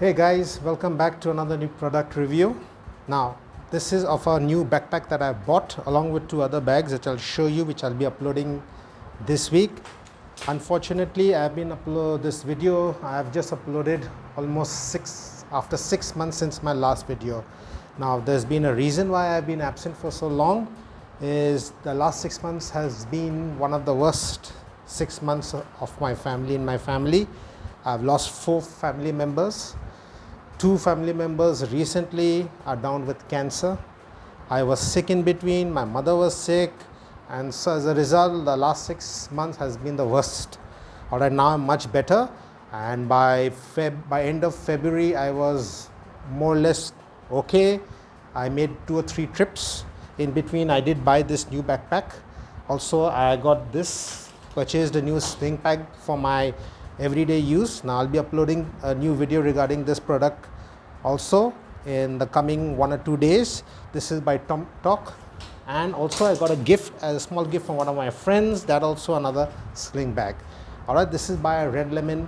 Hey guys, welcome back to another new product review. Now, this is of a new backpack that I bought along with two other bags which I'll show you, which I'll be uploading this week. Unfortunately, I've been this video I have just uploaded almost after 6 months since my last video. Now, there's been a reason why I've been absent for so long. Is the last 6 months has been one of the worst 6 months of my family. I've lost 4 family members. 2 family members recently are down with cancer. I was sick in between, my mother was sick, and so as a result the last 6 months has been the worst. Alright, now I'm much better, and by end of February I was more or less okay. I made 2 or 3 trips. In between I did buy this new backpack. Also I purchased a new sling bag for my everyday use. Now I'll be uploading a new video regarding this product also in the coming 1 or 2 days. This is by TomTok, and also I got a small gift from one of my friends, that also another sling bag. Alright, this is by Red Lemon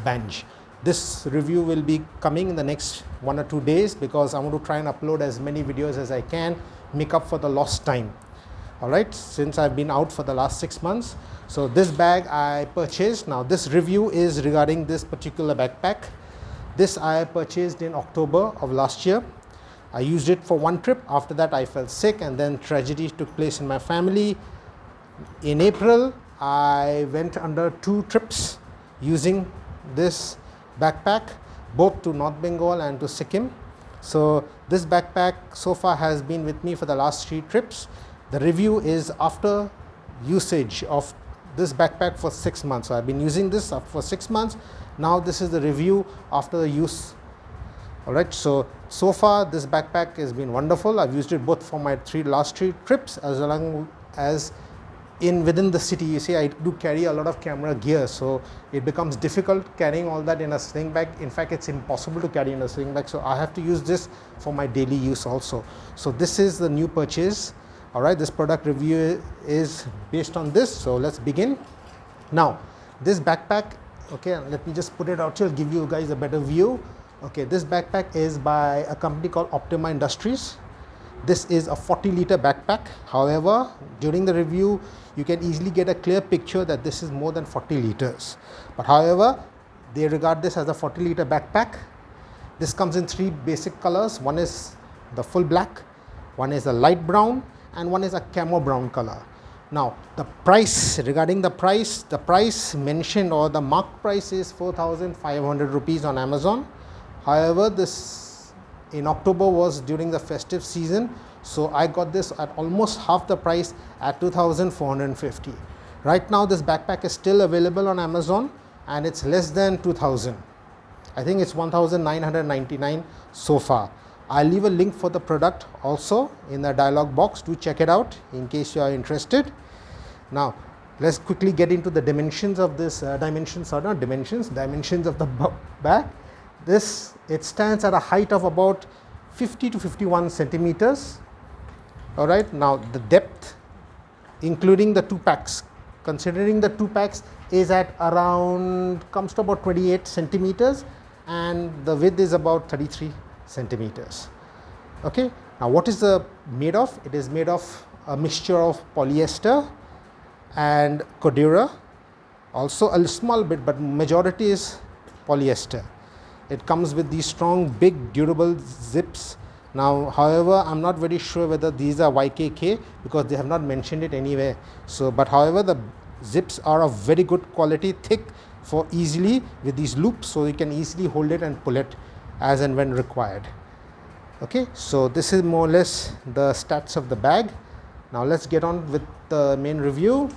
Bench. This review will be coming in the next 1 or 2 days because I want to try and upload as many videos as I can, make up for the lost time. Alright, since I've been out for the last 6 months. So this bag I purchased. Now this review is regarding this particular backpack. This I purchased in October of last year. I used it for 1 trip. After that I fell sick, and then tragedy took place in my family. In April I went under 2 trips using this backpack, both to North Bengal and to Sikkim. So this backpack so far has been with me for the last 3 trips. The review is after usage of this backpack for 6 months. So I've been using this for 6 months. Now this is the review after the use. Alright, so far this backpack has been wonderful. I've used it both for my last 3 trips as well as within the city. You see, I do carry a lot of camera gear, so it becomes difficult carrying all that in a sling bag. In fact, it's impossible to carry in a sling bag, so I have to use this for my daily use also. So this is the new purchase. Alright, this product review is based on this, so let's begin. Now this backpack, okay, let me just put it out here, give you guys a better view. Okay, this backpack is by a company called Optima Industries. This is a 40-liter backpack. However, during the review you can easily get a clear picture that this is more than 40 liters. But however, they regard this as a 40-liter backpack. This comes in 3 basic colors. One is the full black, one is a light brown, and one is a camo brown color. Now the price, regarding the price mentioned, or the marked price, is 4,500 rupees on Amazon. However, this in October was during the festive season, so I got this at almost half the price at 2,450. Right now this backpack is still available on Amazon, and it's less than 2,000. I think it's 1,999 so far. I'll leave a link for the product also in the dialog box. Do check it out in case you are interested. Now let's quickly get into the dimensions of this dimensions of the bag. It stands at a height of about 50 to 51 centimeters. Alright, now the depth, including the 2 packs, considering the 2 packs, is at comes to about 28 centimeters, and the width is about 33 centimeters. Okay, now what is made of? It is made of a mixture of polyester and Cordura, also a small bit, but majority is polyester. It comes with these strong, big, durable zips. Now however, I'm not very sure whether these are YKK because they have not mentioned it anywhere. So but however, the zips are of very good quality, thick, for easily with these loops, so you can easily hold it and pull it as and when required. Okay, so this is more or less the stats of the bag. Now let's get on with the main review.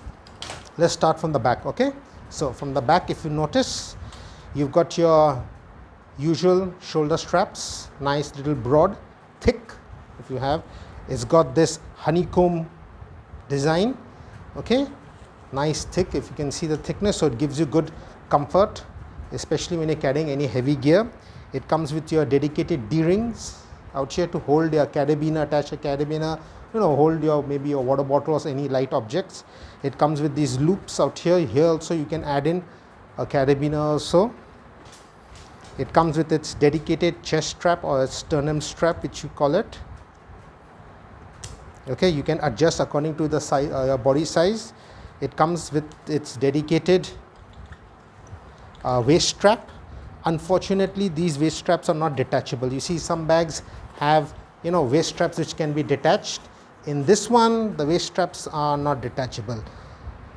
Let's start from the back. Okay, so from the back, if you notice, you've got your usual shoulder straps, nice little broad, thick. If you have, it's got this honeycomb design. Okay, nice thick, if you can see the thickness, so it gives you good comfort, especially when you're carrying any heavy gear. It comes with your dedicated D-rings out here to hold your carabiner, attach a carabiner, hold maybe your water bottles, any light objects. It comes with these loops out here. Here also you can add in a carabiner also. It comes with its dedicated chest strap or a sternum strap, which you call it. Okay, you can adjust according to the size, your body size. It comes with its dedicated waist strap. Unfortunately, these waist straps are not detachable. You see, some bags have waist straps which can be detached. In this one, the waist straps are not detachable.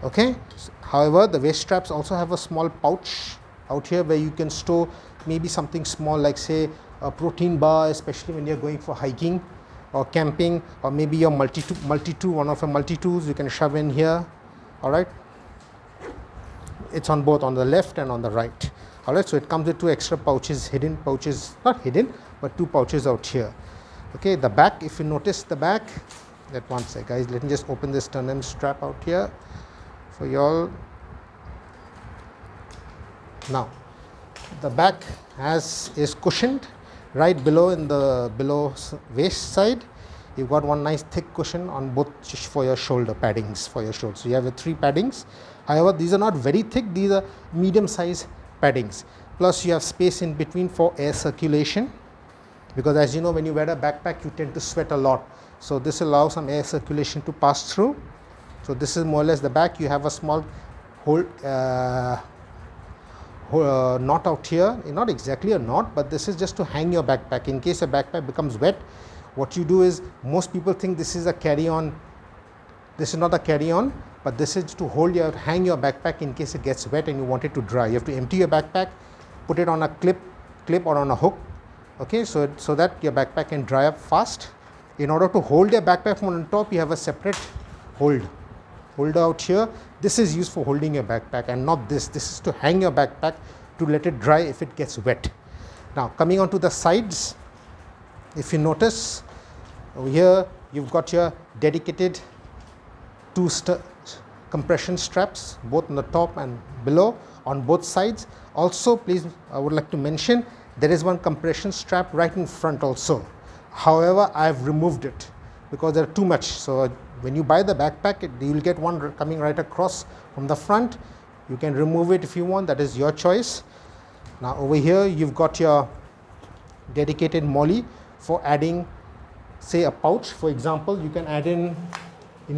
Okay, however, the waist straps also have a small pouch out here where you can store maybe something small, like say a protein bar, especially when you're going for hiking or camping, or maybe your multi-tool, one of your multi-tools you can shove in here. All right, it's on both, on the left and on the right. All right, so it comes with 2 extra pouches, hidden pouches, not hidden, but 2 pouches out here. Okay, the back, if you notice the back, that one sec guys, let me just open this sternum strap out here for y'all. Now the back is cushioned right below, in the below waist side. You've got one nice thick cushion on both for your shoulder paddings, for your shoulder. So you have 3 paddings. However, these are not very thick, these are medium size paddings. Plus you have space in between for air circulation, because as you know, when you wear a backpack you tend to sweat a lot. So this allows some air circulation to pass through. So this is more or less the back. You have a small hole, knot out here, not exactly a knot, but this is just to hang your backpack in case your backpack becomes wet. What you do is, most people think this is a carry-on. This is not a carry-on, but this is to hang your backpack in case it gets wet and you want it to dry. You have to empty your backpack, put it on a clip or on a hook, okay, so that your backpack can dry up fast. In order to hold your backpack from on top, you have a separate holder out here. This is used for holding your backpack, and not this. This is to hang your backpack to let it dry if it gets wet. Now coming on to the sides, if you notice over here, you've got your dedicated 2 compression straps, both on the top and below, on both sides. Also, please, I would like to mention, there is one compression strap right in front also. However, I have removed it because they're too much. So when you buy the backpack, you will get one coming right across from the front. You can remove it if you want, that is your choice. Now over here, you've got your dedicated MOLLE for adding, say, a pouch. For example, you can add in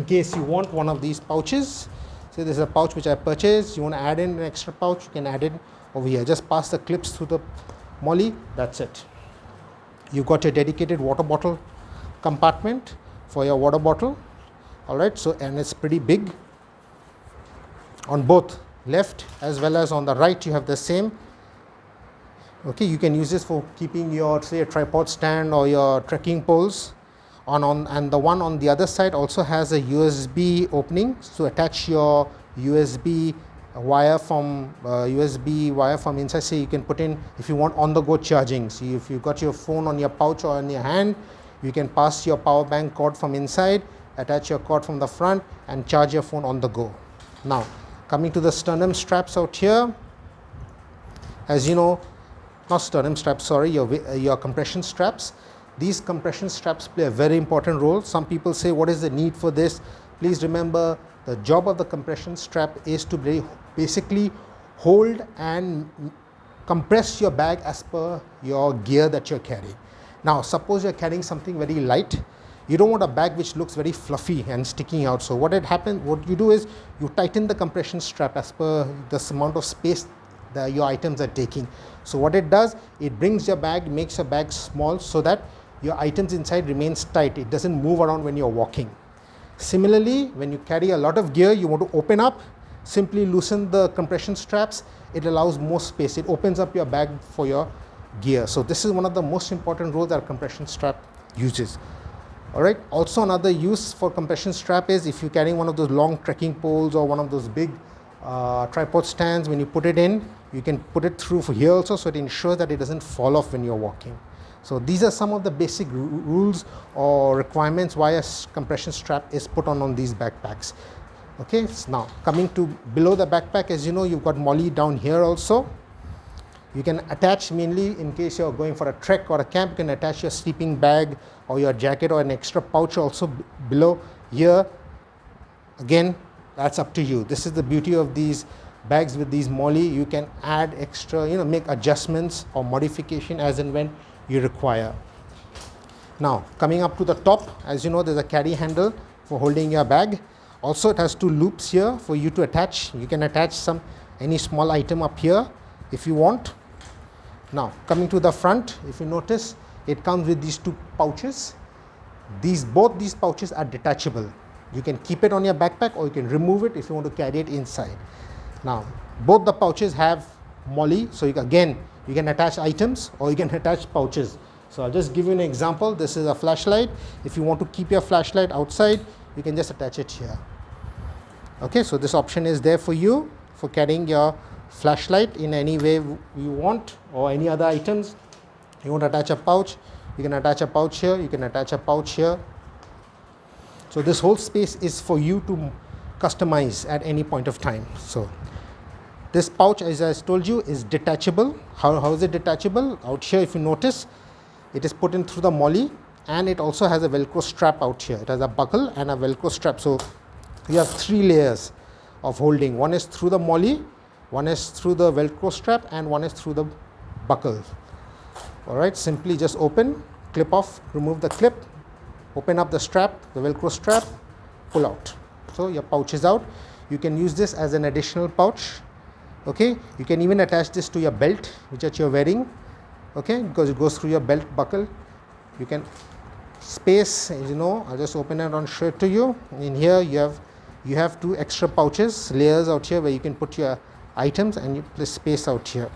case you want one of these pouches. Say there's a pouch which I purchased, you want to add in an extra pouch, you can add it over here. Just pass the clips through the MOLLE, that's it. You've got your dedicated water bottle compartment for your water bottle. All right, so, and it's pretty big. On both left as well as on the right, you have the same. Okay, you can use this for keeping your, say, a tripod stand or your trekking poles. And the one on the other side also has a USB opening to attach your USB wire from inside. Say you can put in, if you want on-the-go charging. So if you've got your phone on your pouch or in your hand, you can pass your power bank cord from inside, attach your cord from the front, and charge your phone on the go. Now, coming to the sternum straps out here, as you know, not sternum straps, sorry, your compression straps. These compression straps play a very important role. Some people say, what is the need for this? Please remember, the job of the compression strap is to basically hold and compress your bag as per your gear that you're carrying. Now, suppose you're carrying something very light. You don't want a bag which looks very fluffy and sticking out. So what you do is you tighten the compression strap as per this amount of space that your items are taking. So what it does, it brings your bag, makes your bag small so that your items inside remains tight. It doesn't move around when you're walking. Similarly, when you carry a lot of gear, you want to open up, simply loosen the compression straps. It allows more space. It opens up your bag for your gear. So this is one of the most important roles that a compression strap uses. All right. Also, another use for compression strap is if you're carrying one of those long trekking poles or one of those big tripod stands, when you put it in, you can put it through for here also, so it ensures that it doesn't fall off when you're walking. So these are some of the basic rules or requirements why a compression strap is put on these backpacks. Okay, so now coming to below the backpack, as you know, you've got MOLLE down here also. You can attach, mainly in case you're going for a trek or a camp, you can attach your sleeping bag or your jacket or an extra pouch also below here. Again, that's up to you. This is the beauty of these bags with these MOLLE, you can add extra, make adjustments or modification as and when you require. Now coming up to the top, as you know, there's a carry handle for holding your bag. Also it has two loops here for you to attach. You can attach any small item up here if you want. Now coming to the front, if you notice, it comes with these two pouches. Both these pouches are detachable. You can keep it on your backpack or you can remove it if you want to carry it inside. Now both the pouches have MOLLE, so you can attach items or you can attach pouches. So I'll just give you an example. This is a flashlight. If you want to keep your flashlight outside, you can just attach it here. Okay, so this option is there for you for carrying your flashlight in any way you want, or any other items. You want to attach a pouch, you can attach a pouch here, you can attach a pouch here. So this whole space is for you to customize at any point of time. So this pouch, as I told you, is detachable. How is it detachable? Out here, if you notice, it is put in through the MOLLE, and it also has a Velcro strap out here. It has a buckle and a Velcro strap. So you have 3 layers of holding. One is through the MOLLE, one is through the Velcro strap, and one is through the buckle. Alright, simply just open, clip off, remove the clip, open up the strap, the Velcro strap, pull out. So your pouch is out. You can use this as an additional pouch. Okay, you can even attach this to your belt which you're wearing. Okay, because it goes through your belt buckle. You can space, I'll just open it and show it to you. In here you have 2 extra pouches, layers out here where you can put your items, and you place space out here.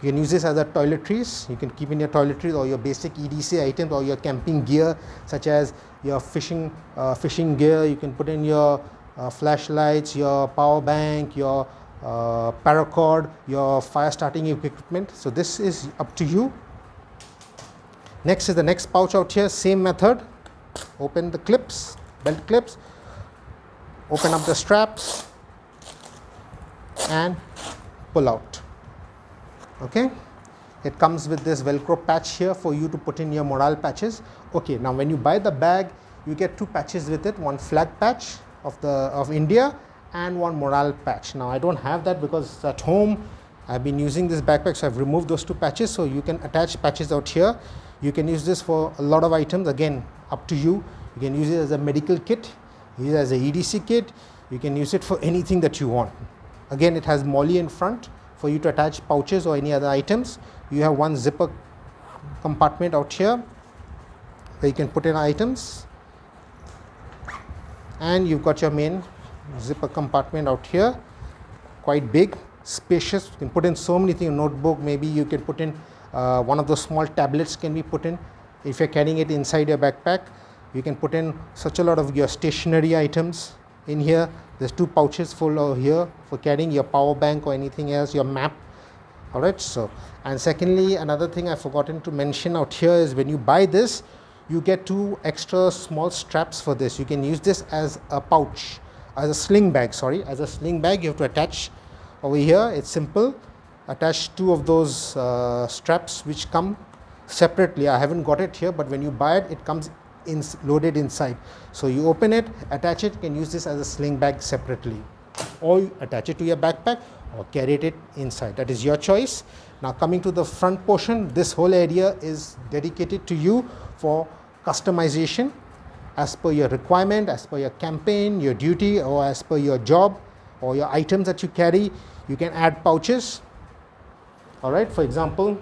You can use this as a toiletries. You can keep in your toiletries or your basic EDC items or your camping gear, such as your fishing gear. You can put in your flashlights, your power bank, your paracord, your fire starting equipment. So this is up to you. Next is the next pouch out here. Same method. Open the clips, belt clips. Open up the straps and pull out. Okay, it comes with this Velcro patch here for you to put in your morale patches. Okay, now when you buy the bag, you get 2 patches with it, one flag patch of India and one morale patch. Now I don't have that because at home I've been using this backpack, so I've removed those 2 patches. So you can attach patches out here. You can use this for a lot of items. Again, up to you. You can use it as a medical kit, use it as a EDC kit. You can use it for anything that you want. Again, it has MOLLE in front for you to attach pouches or any other items. You have one zipper compartment out here where you can put in items, and you've got your main zipper compartment out here, quite big, spacious. You can put in so many things, notebook, maybe you can put in one of those small tablets can be put in. If you're carrying it inside your backpack, you can put in such a lot of your stationery items in here. There's 2 pouches full over here for carrying your power bank or anything else, your map. Alright, so, and secondly, another thing I've forgotten to mention out here is when you buy this, you get 2 extra small straps for this. You can use this as a pouch, as a sling bag, as a sling bag. You have to attach over here. It's simple. Attach 2 of those straps which come separately. I haven't got it here, but when you buy it, it comes loaded inside. So you open it, attach it, you can use this as a sling bag separately, or you attach it to your backpack or carry it inside. That is your choice. Now coming to the front portion, this whole area is dedicated to you for customization as per your requirement, as per your campaign, your duty, or as per your job or your items that you carry. You can add pouches. Alright, for example,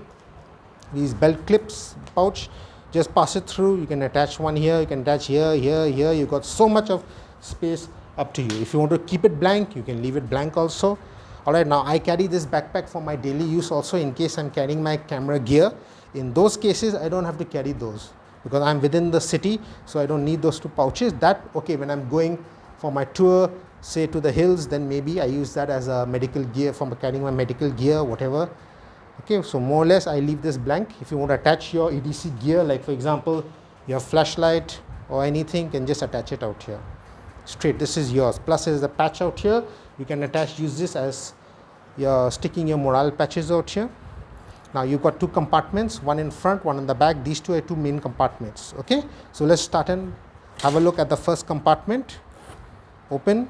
these belt clips pouch, just pass it through. You can attach one here, you can attach here, here. You've got so much of space, up to you. If you want to keep it blank, you can leave it blank also. Alright, now I carry this backpack for my daily use also, in case I'm carrying my camera gear. In those cases, I don't have to carry those because I'm within the city, so I don't need those 2 pouches. That, okay, when I'm going for my tour, say to the hills, then maybe I use that as a medical gear for carrying my medical gear, whatever. Okay, so more or less I leave this blank. If you want to attach your EDC gear, like for example your flashlight or anything, you can just attach it out here straight. This is yours. Plus there's a patch out here. You can use this as your sticking your morale patches out here. Now you've got 2 compartments, one in front, one in the back. These 2 are 2 main compartments. Okay, so let's start and have a look at the first compartment. Open,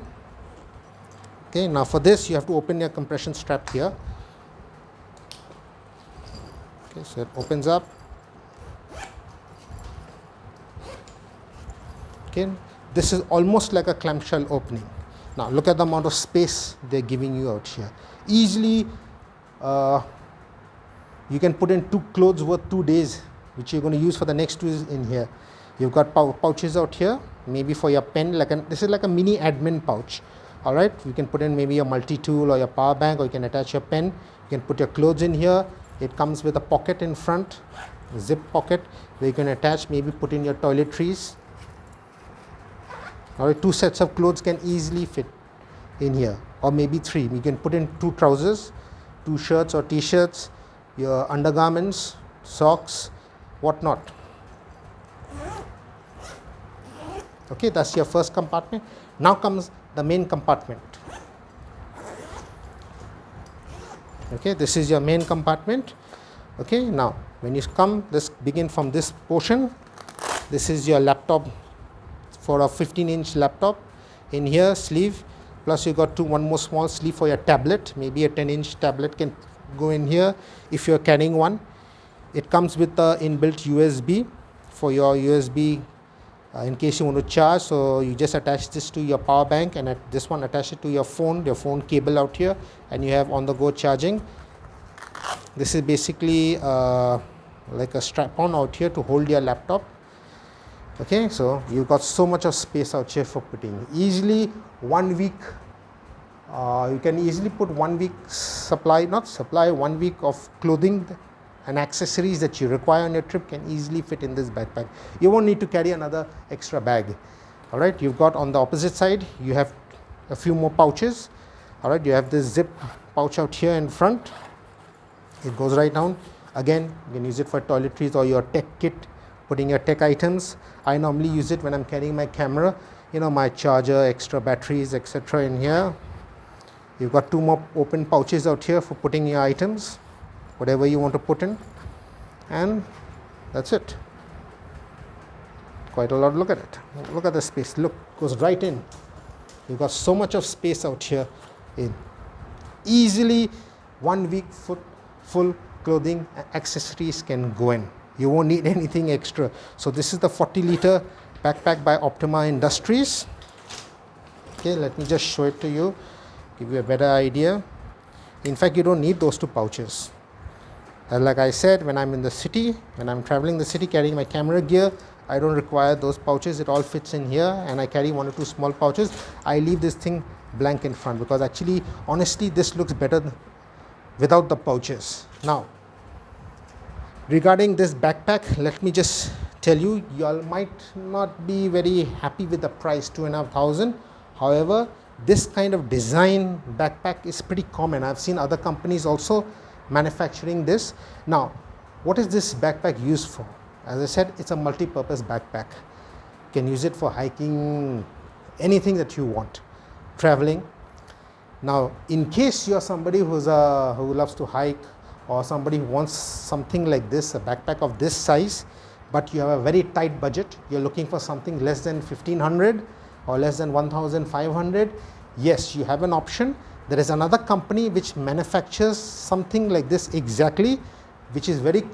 Okay, now for this you have to open your compression strap here. Okay, so it opens up. Okay, this is almost like a clamshell opening. Now look at the amount of space they're giving you out here. Easily you can put in 2 clothes worth 2 days, which you're going to use for the next 2 days in here. You've got pouches out here, maybe for your pen. This is like a mini admin pouch. All right, you can put in maybe your multi-tool or your power bank, or you can attach your pen. You can put your clothes in here. It comes with a pocket in front, a zip pocket, where you can attach, maybe put in your toiletries. All right, 2 sets of clothes can easily fit in here, or maybe 3. You can put in 2 trousers, 2 shirts or t-shirts, your undergarments, socks, whatnot. Okay, that's your first compartment. Now comes the main compartment. Okay, this is your main compartment. Okay, now when you come, let's begin from this portion. This is your laptop, for a 15-inch laptop. In here, sleeve, plus you got one more small sleeve for your tablet. Maybe a 10-inch tablet can go in here if you're carrying one. It comes with the inbuilt USB for your USB in case you want to charge. So you just attach this to your power bank, and this one attach it to your phone cable out here, and you have on-the-go charging. This is basically like a strap-on out here to hold your laptop. Okay, so you've got so much of space out here for putting. Easily 1 week, you can easily put 1 week supply, 1 week of clothing and accessories that you require on your trip can easily fit in this backpack. You won't need to carry another extra bag. All right, you've got on the opposite side, you have a few more pouches. All right, you have this zip pouch out here in front. It goes right down. Again, you can use it for toiletries or your tech kit, putting your tech items. I normally use it when I'm carrying my camera, my charger, extra batteries, etc. in here. You've got 2 more open pouches out here for putting your items, whatever you want to put in, and that's it. Quite a lot. Look at it. Look at the space. Look, goes right in. You've got so much of space out here. In easily 1 week full clothing accessories can go in. You won't need anything extra. So this is the 40-liter backpack by Optima Industries. Okay, let me just show it to you, give you a better idea. In fact, you don't need those 2 pouches. And like I said, when I'm in the city, when I'm traveling the city carrying my camera gear, I don't require those pouches. It all fits in here, and I carry 1 or 2 small pouches. I leave this thing blank in front because actually, honestly, this looks better without the pouches. Now, regarding this backpack, let me just tell you, you all might not be very happy with the price, 2,500. However, this kind of design backpack is pretty common. I've seen other companies also manufacturing this. Now, what is this backpack used for? As I said, it's a multi-purpose backpack. You can use it for hiking, anything that you want, traveling. Now, in case you're somebody who loves to hike, or somebody who wants something like this, a backpack of this size, but you have a very tight budget, you're looking for something less than 1,500 or less than 1,500, yes, you have an option. There is another company which manufactures something like this exactly, which is very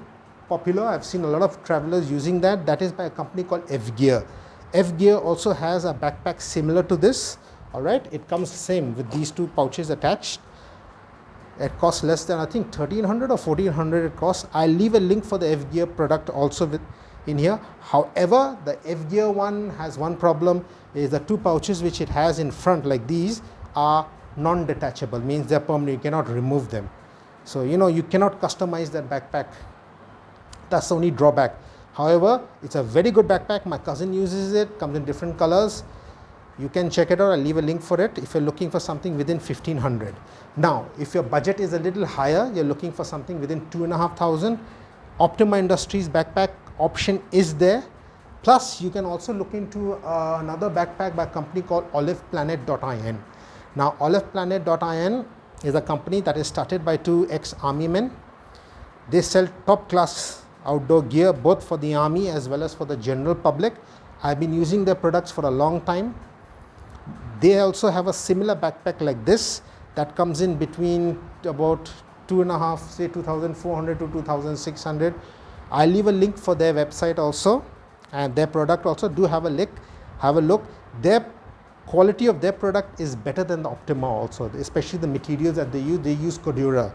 popular. I've seen a lot of travelers using that. That is by a company called F-Gear. F-Gear also has a backpack similar to this. All right, it comes same with these 2 pouches attached. It costs less than, I think, 1,300 or 1,400 it costs. I'll leave a link for the F-Gear product also in here. However, the F-Gear one has one problem, is the 2 pouches which it has in front like these are non-detachable, means they're permanent, you cannot remove them. So, you cannot customize that backpack. That's the only drawback. However, it's a very good backpack. My cousin uses it, comes in different colors. You can check it out. I'll leave a link for it if you're looking for something within 1,500. Now, if your budget is a little higher, you're looking for something within 2,500, Optima Industries backpack option is there. Plus, you can also look into another backpack by a company called oliveplanet.in. Now, oliveplanet.in is a company that is started by 2 ex-army men. They sell top-class outdoor gear both for the army as well as for the general public. I've been using their products for a long time. They also have a similar backpack like this that comes in between about 2.5, say 2,400 to 2,600. I'll leave a link for their website also, and their product also. Do have a look. Their quality of their product is better than the Optima also, especially the materials that they use. They use Cordura.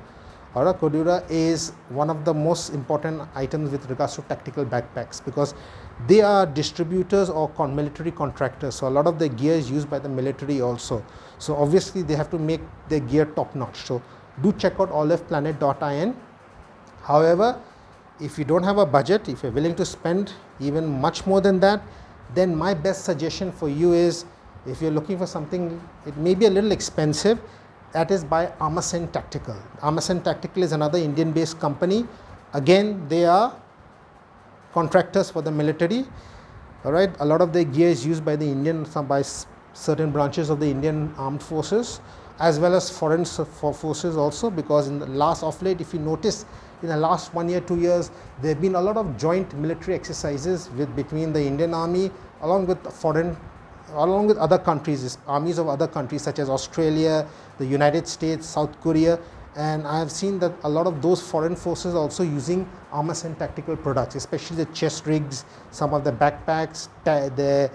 Alright, Cordura is one of the most important items with regards to tactical backpacks, because they are distributors or military contractors. So a lot of the gear is used by the military also. So obviously they have to make their gear top notch. So do check out oliveplanet.in. However, if you don't have a budget, if you're willing to spend even much more than that, then my best suggestion for you is, if you're looking for something, it may be a little expensive, that is by Armasen Tactical. Armasen Tactical is another Indian-based company. Again, they are contractors for the military. All right, a lot of their gear is used by the certain branches of the Indian Armed Forces, as well as foreign forces also, because in the last of late, if you notice, in the last 1 year, 2 years, there have been a lot of joint military exercises between the Indian Army along with other countries, armies of other countries such as Australia, the United States, South Korea, and I have seen that a lot of those foreign forces are also using Armasen Tactical products, especially the chest rigs, some of the backpacks, the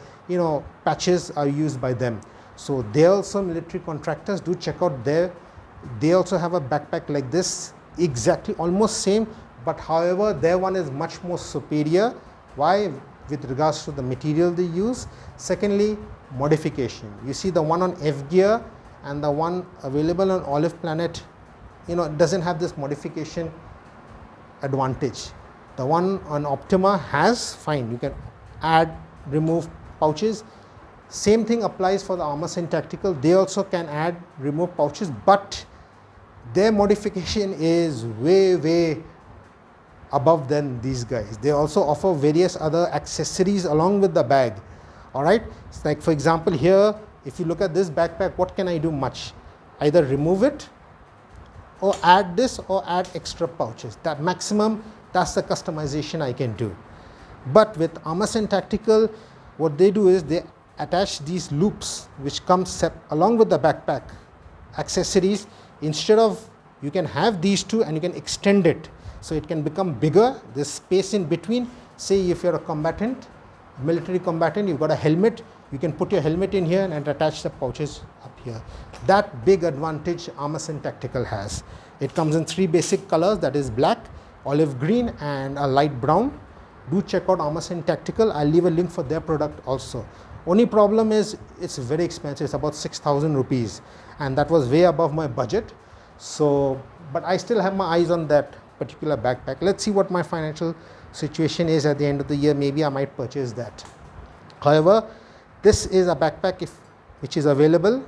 patches are used by them. So they are also military contractors. Do check out they also have a backpack like this, exactly almost same, but however their one is much more superior. Why? With regards to the material they use. Secondly, modification. You see the one on F Gear and the one available on Olive Planet, it doesn't have this modification advantage. The one on Optima has, fine, you can add, remove pouches. Same thing applies for the Armasen Tactical. They also can add, remove pouches, but their modification is way above than these guys. They also offer various other accessories along with the bag. All right, it's like, for example, here, if you look at this backpack, what can I do much? Either remove it or add this or add extra pouches. That maximum, that's the customization I can do. But with Armasen Tactical, what they do is they attach these loops which comes along with the backpack accessories. Instead of, you can have these two and you can extend it so it can become bigger. There's space in between. Say if you're a combatant, military combatant, you've got a helmet, you can put your helmet in here and attach the pouches up here. That big advantage Armasen Tactical has. It comes in 3 basic colors, that is black, olive green and a light brown. Do check out Armasen Tactical. I'll leave a link for their product also. Only problem is it's very expensive. It's about 6,000 rupees, and that was way above my budget. So, but I still have my eyes on that particular backpack. Let's see what my financial situation is at the end of the year. Maybe I might purchase that. However, this is a backpack which is available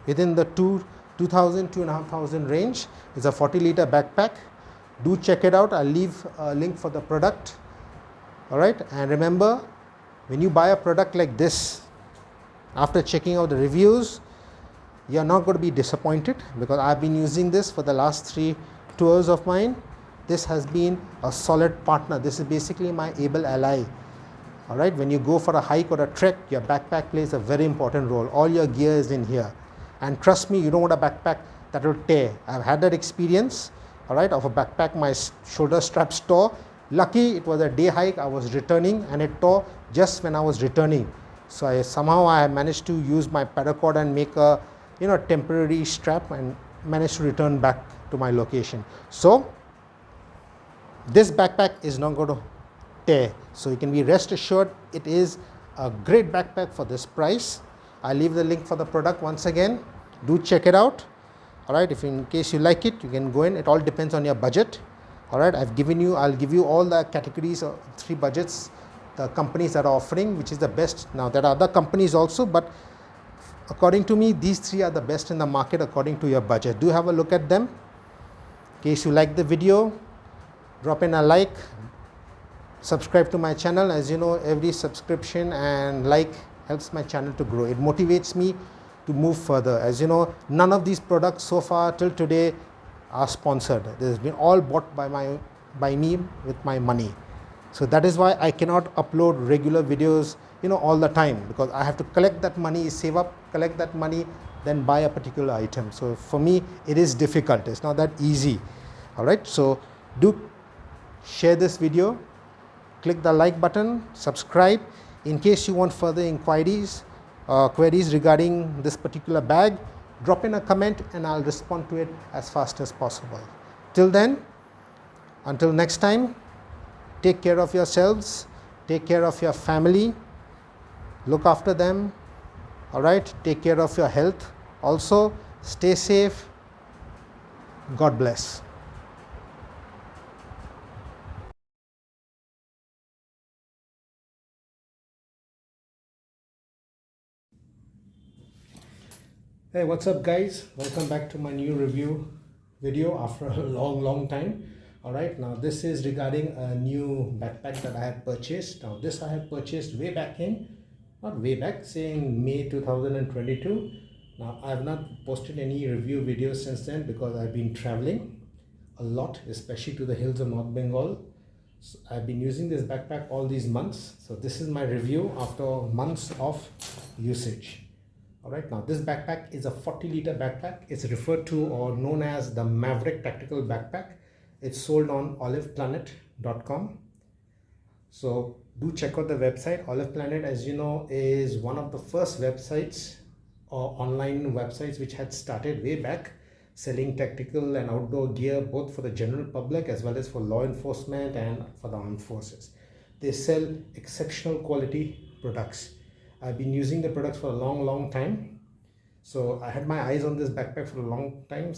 within the 2,500 range. It's a 40-liter backpack. Do check it out. I'll leave a link for the product. All right, and remember, when you buy a product like this, after checking out the reviews, you are not going to be disappointed, because I've been using this for the last 3 tours of mine. This has been a solid partner. This is basically my able ally. All right, when you go for a hike or a trek, your backpack plays a very important role. All your gear is in here, and trust me, you don't want a backpack that will tear. I've had that experience, all right, of a backpack my shoulder straps tore. Lucky it was a day hike, I was returning and it tore just when I was returning. So I managed to use my paracord and make a temporary strap and managed to return back to my location. So this backpack is not going to tear. So you can be rest assured it is a great backpack for this price. I'll leave the link for the product once again. Do check it out. All right, if in case you like it, you can go in. It all depends on your budget. All right, I'll give you all the categories of 3 budgets, the companies that are offering, which is the best. Now there are other companies also, but according to me, these 3 are the best in the market according to your budget. Do have a look at them. In case you like the video, drop in a like, subscribe to my channel. As you know, every subscription and like helps my channel to grow. It motivates me to move further. As you know, none of these products so far till today are sponsored. This has been all bought by me with my money. So that is why I cannot upload regular videos, all the time, because I have to collect that money, save up, collect that money, then buy a particular item. So for me, it is difficult. It's not that easy. All right. So do share this video, click the like button, subscribe. In case you want further inquiries, queries regarding this particular bag, drop in a comment and I'll respond to it as fast as possible. Till then, until next time, take care of yourselves, take care of your family, look after them, all right? Take care of your health. Also, stay safe. God bless. Hey, what's up guys? Welcome back to my new review video after a long time. All right, now this is regarding a new backpack that I had purchased. Now this I had purchased way back in, not way back, saying May 2022. Now I have not posted any review videos since then because I've been traveling a lot, especially to the hills of North Bengal. So I've been using this backpack all these months. So this is my review after months of usage. All right, now this backpack is a 40-liter backpack. It's referred to or known as the Maverick Tactical Backpack. It's sold on oliveplanet.com. So do check out the website. Olive Planet, as you know, is one of the first websites or online websites which had started way back selling tactical and outdoor gear both for the general public as well as for law enforcement and for the armed forces. They sell exceptional quality products. I've been using the products for a long time. So I had my eyes on this backpack for a long time.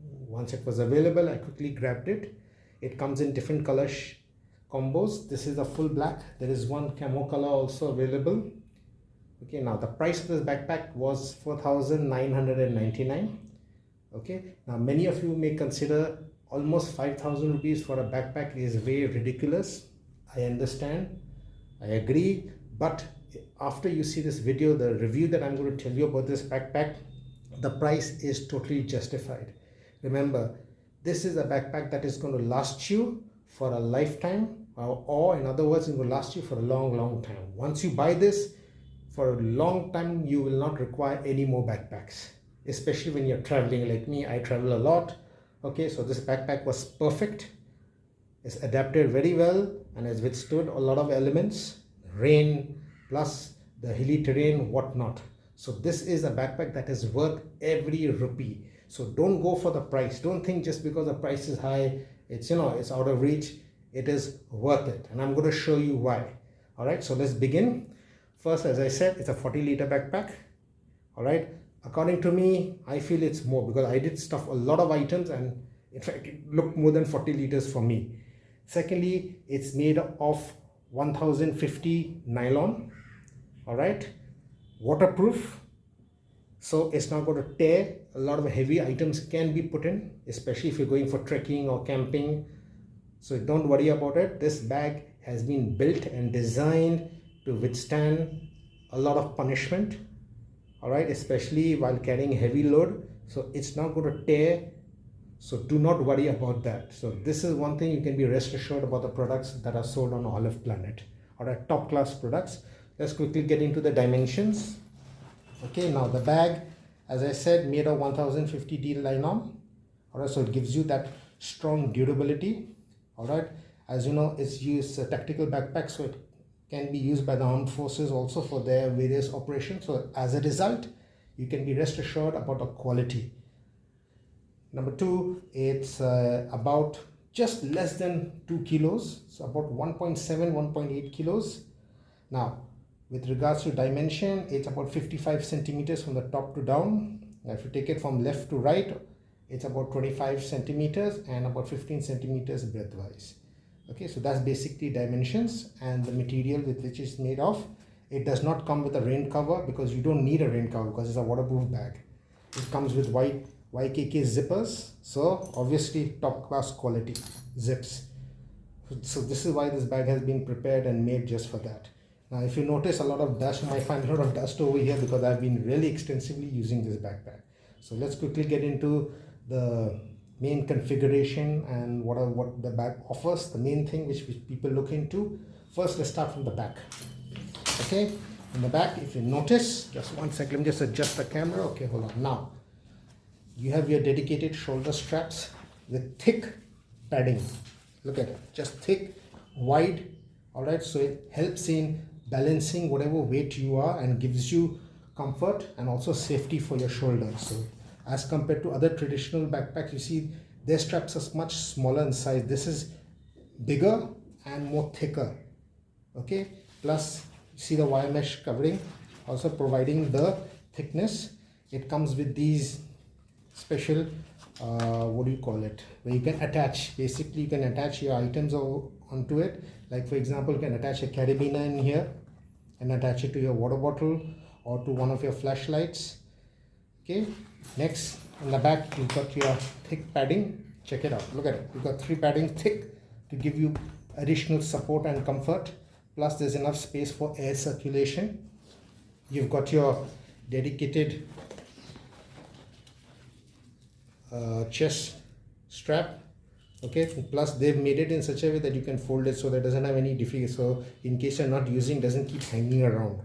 Once it was available, I quickly grabbed it. It comes in different color combos. This is a full black. There is one camo color also available. Okay, now the price of this backpack was 4,999. Okay, now many of you may consider almost 5,000 rupees for a backpack is way ridiculous. I understand, I agree, but after you see this video, the review that I'm going to tell you about this backpack, the price is totally justified. Remember, this is a backpack that is going to last you for a lifetime, or in other words, it will last you for a long time. Once you buy this, for a long time, you will not require any more backpacks, especially when you're traveling like me. I travel a lot. Okay, so this backpack was perfect. It's adapted very well and has withstood a lot of elements, rain, plus the hilly terrain, whatnot. So this is a backpack that is worth every rupee. So don't go for the price. Don't think just because the price is high, it's it's out of reach. It is worth it, and I'm going to show you why. All right, so let's begin. First, as I said, it's a 40-liter backpack. All right, according to me, I feel it's more because I did stuff a lot of items, and in fact it looked more than 40 liters for me. Secondly, it's made of 1050 nylon. All right, waterproof, so it's not going to tear. A lot of heavy items can be put in, especially if you're going for trekking or camping. So don't worry about it. This bag has been built and designed to withstand a lot of punishment, all right, especially while carrying heavy load. So it's not going to tear, so do not worry about that. So this is one thing you can be rest assured about the products that are sold on Olive Planet. All right, top class products. Let's quickly get into the dimensions. Okay, now the bag, as I said, made of 1050D nylon. All right, so it gives you that strong durability. All right, as you know, it's used a tactical backpack, so it can be used by the armed forces also for their various operations. So as a result, you can be rest assured about the quality. Number two, it's about just less than 2 kilos, so about 1.7, 1.8 kilos. Now, with regards to dimension, it's about 55 centimeters from the top to down. Now, if you take it from left to right, it's about 25 centimeters and about 15 centimeters breadth-wise. Okay, so that's basically dimensions and the material with which it's made of. It does not come with a rain cover because you don't need a rain cover because it's a waterproof bag. It comes with white YKK zippers, so obviously top class quality zips. So this is why this bag has been prepared and made just for that. Now if you notice a lot of dust, you might find a lot of dust over here because I've been really extensively using this backpack. So let's quickly get into the main configuration and what the bag offers, the main thing which people look into. First, let's start from the back. Okay, in the back, if you notice, just one second, let me just adjust the camera. Okay, hold on. Now you have your dedicated shoulder straps with thick padding. Look at it, just thick, wide. All right, so it helps in balancing whatever weight you are and gives you comfort and also safety for your shoulders. So as compared to other traditional backpacks, you see their straps are much smaller in size. This is bigger and more thicker. Okay, plus you see the wire mesh covering also providing the thickness. It comes with these special what do you call it, where you can attach, basically you can attach your items onto it. Like for example, you can attach a carabiner in here and attach it to your water bottle or to one of your flashlights. Okay, next on the back you've got your thick padding. Check it out, look at it, you've got 3 padding thick to give you additional support and comfort, plus there's enough space for air circulation. You've got your dedicated chest strap. Okay, plus they've made it in such a way that you can fold it so that it doesn't have any difficulty, so in case you're not using, doesn't keep hanging around.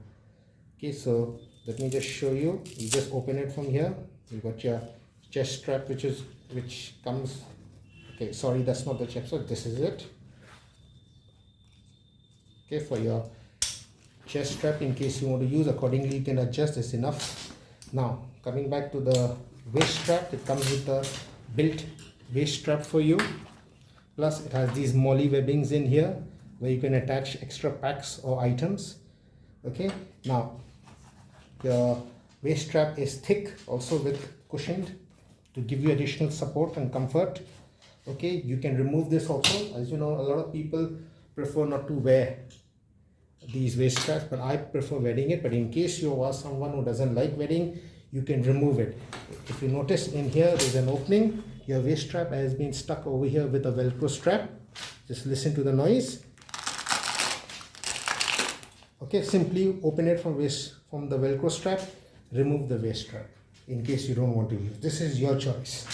Okay, so let me just show you. You just open it from here. You've got your chest strap which comes, okay, sorry, that's not the chest strap, this is it. Okay, for your chest strap, in case you want to use, accordingly you can adjust, this enough. Now coming back to the waist strap, it comes with a built waist strap for you, plus it has these MOLLE webbings in here where you can attach extra packs or items. Okay, now the waist strap is thick, also with cushioned to give you additional support and comfort. Okay, you can remove this also. As you know, a lot of people prefer not to wear these waist straps, but I prefer wearing it. But in case you are someone who doesn't like wearing, you can remove it. If you notice in here, there's an opening. Your waist strap has been stuck over here with a Velcro strap. Just listen to the noise. Okay, simply open it from the Velcro strap, remove the waist strap in case you don't want to use. This is your choice.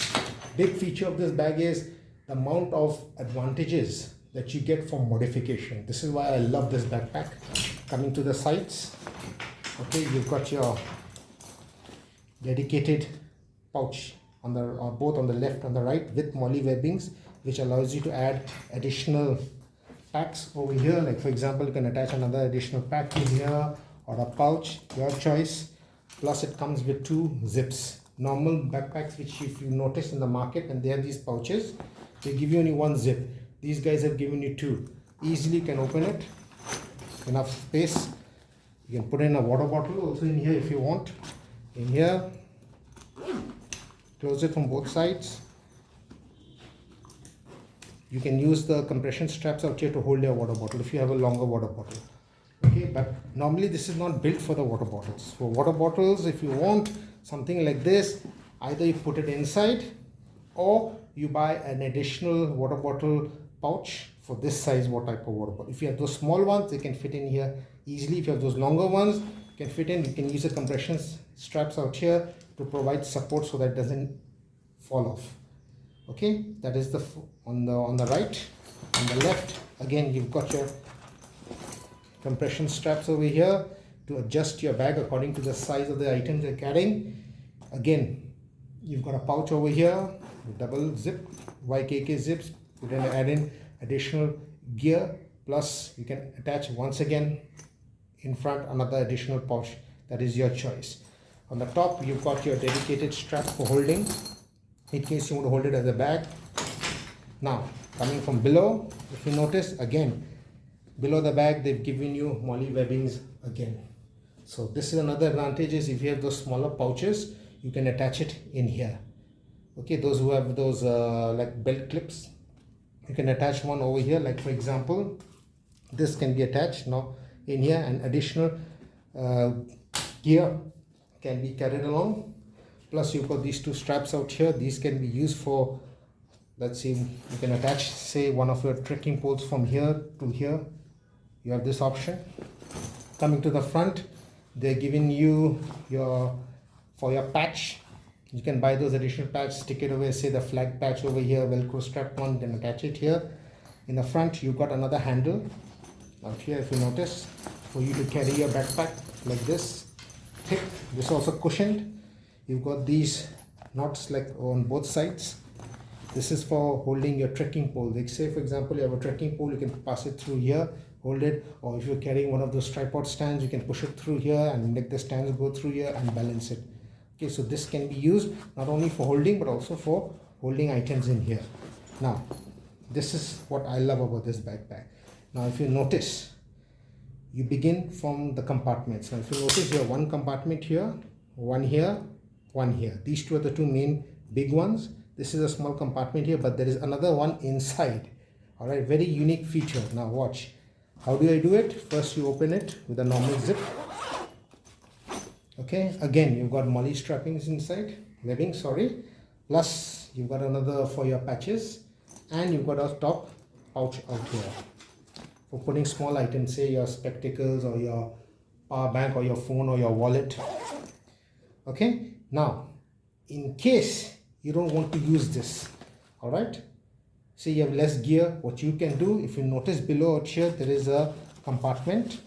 Big feature of this bag is the amount of advantages that you get from modification. This is why I love this backpack. Coming to the sides, okay, you've got your dedicated pouch on the both on the left and the right with MOLLE webbings, which allows you to add additional packs over here. Like for example, you can attach another additional pack in here or a pouch, your choice. Plus it comes with 2 zips. Normal backpacks, which if you notice in the market, and they have these pouches, they give you only 1 zip. These guys have given you 2. Easily can open it, enough space. You can put in a water bottle also in here if you want. In here, close it from both sides. You can use the compression straps out here to hold your water bottle if you have a longer water bottle. Okay, but normally this is not built for the water bottles. For water bottles, if you want something like this, either you put it inside or you buy an additional water bottle pouch for this size type of water bottle. If you have those small ones, they can fit in here easily. If you have those longer ones, can fit in. You can use the compression straps out here to provide support so that it doesn't fall off. Okay, that is the on the right. On the left, again, you've got your compression straps over here to adjust your bag according to the size of the items you're carrying. Again, you've got a pouch over here, double zip, YKK zips. You can add in additional gear, plus you can attach once again in front another additional pouch. That is your choice. On the top, you've got your dedicated strap for holding in case you want to hold it as a bag. Now coming from below, if you notice, again below the bag they've given you MOLLE webbings again. So this is another advantage, is if you have those smaller pouches, you can attach it in here. Okay, those who have those like belt clips, you can attach one over here. Like for example, this can be attached now in here, and additional gear can be carried along. Plus you've got these 2 straps out here. These can be used for, let's see, you can attach say one of your trekking poles from here to here. You have this option. Coming to the front, they're giving you for your patch You can buy those additional patch, stick it over, say the flag patch over here, velcro strap one, then attach it here. In the front you've got another handle up here, if you notice, for you to carry your backpack like this, thick. This is also cushioned. You've got these knots like on both sides. This is for holding your trekking pole. Like say for example you have a trekking pole, you can pass it through here, hold it, or if you're carrying one of those tripod stands, you can push it through here and make the stands go through here and balance it. Okay, so this can be used not only for holding but also for holding items in here. Now this is what I love about this backpack. Now if you notice, you begin from the compartments. Now if you notice, you have one compartment here, one here, one here. These two are the two main big ones. This is a small compartment here, but there is another one inside. All right, very unique feature. Now watch. How do I do it? First you open it with a normal zip. Okay, again you've got MOLLE strappings inside, webbing, sorry. Plus you've got another for your patches, and you've got a top pouch out here for putting small items, say your spectacles or your power bank or your phone or your wallet. Okay, now in case you don't want to use this, all right, say you have less gear, what you can do, if you notice below out here there is a compartment.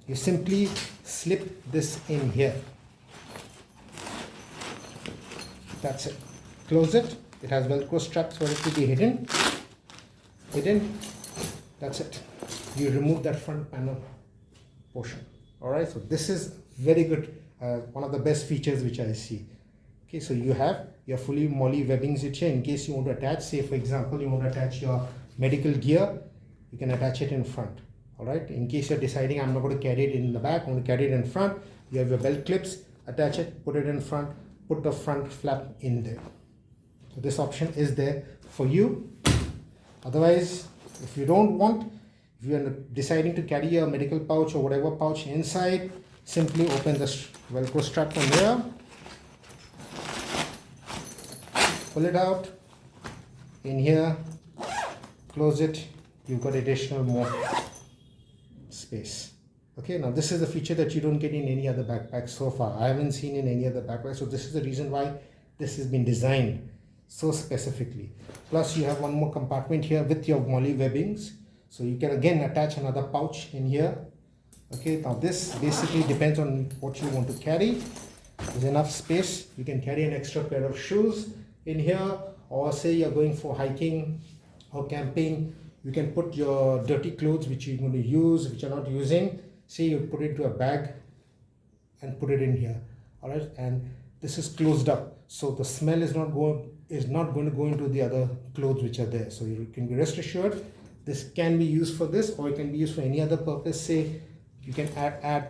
You simply slip this in here. That's it. Close it. It has velcro straps for it to be hidden. That's it. You remove that front panel portion. All right, so this is very good, one of the best features which I see. Okay, so you have your fully MOLLE webbings here in case you want to attach, say for example you want to attach your medical gear, you can attach it in front. All right, in case you're deciding I'm not going to carry it in the back, I'm going to carry it in front, you have your belt clips, attach it, put it in front, put the front flap in there. So this option is there for you. Otherwise, if you don't want, if you are deciding to carry a medical pouch or whatever pouch inside, simply open the velcro strap from here, pull it out in here, close it, you've got additional more space. Okay, now this is a feature that you don't get in any other backpack so far. I haven't seen in any other backpack, so this is the reason why this has been designed so specifically. Plus you have one more compartment here with your MOLLE webbings, so you can again attach another pouch in here. Okay, now this basically depends on what you want to carry. There's enough space, you can carry an extra pair of shoes in here, or say you're going for hiking or camping, you can put your dirty clothes which you're going to use, which you're not using, say you put it into a bag and put it in here. All right, and this is closed up, so the smell is not going to go into the other clothes which are there. So you can be rest assured this can be used for this, or it can be used for any other purpose. Say you can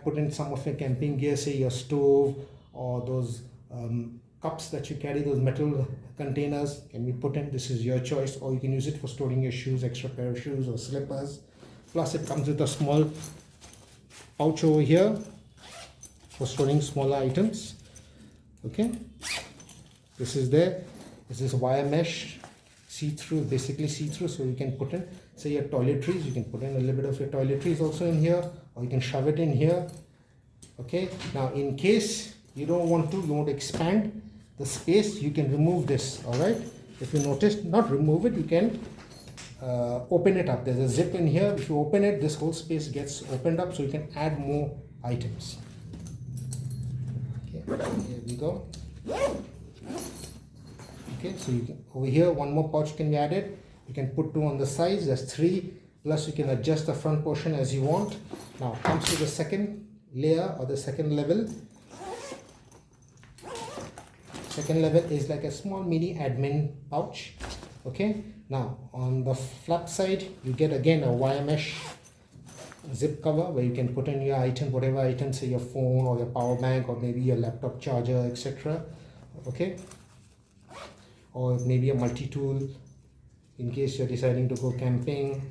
put in some of your camping gear, say your stove or those cups that you carry, those metal containers can be put in. This is your choice, or you can use it for storing your shoes, extra pair of shoes or slippers. Plus it comes with a small pouch over here for storing smaller items. Okay, this is there. This is wire mesh, see-through, basically see-through, so you can put in, say your toiletries, you can put in a little bit of your toiletries also in here, or you can shove it in here. Okay, now in case you don't want to, you want to expand the space, you can remove this. All right, if you notice, not remove it, you can open it up. There's a zip in here. If you open it, this whole space gets opened up, so you can add more items. Okay, here we go. Okay, so you can, over here one more pouch can be added. You can put two on the sides, that's three, plus you can adjust the front portion as you want. Now comes to the second layer or the second level. Second level is like a small mini admin pouch. Okay, now on the flap side you get again a wire mesh zip cover where you can put in your item, whatever item, say your phone or your power bank or maybe your laptop charger, etc. Okay, or maybe a multi-tool in case you're deciding to go camping.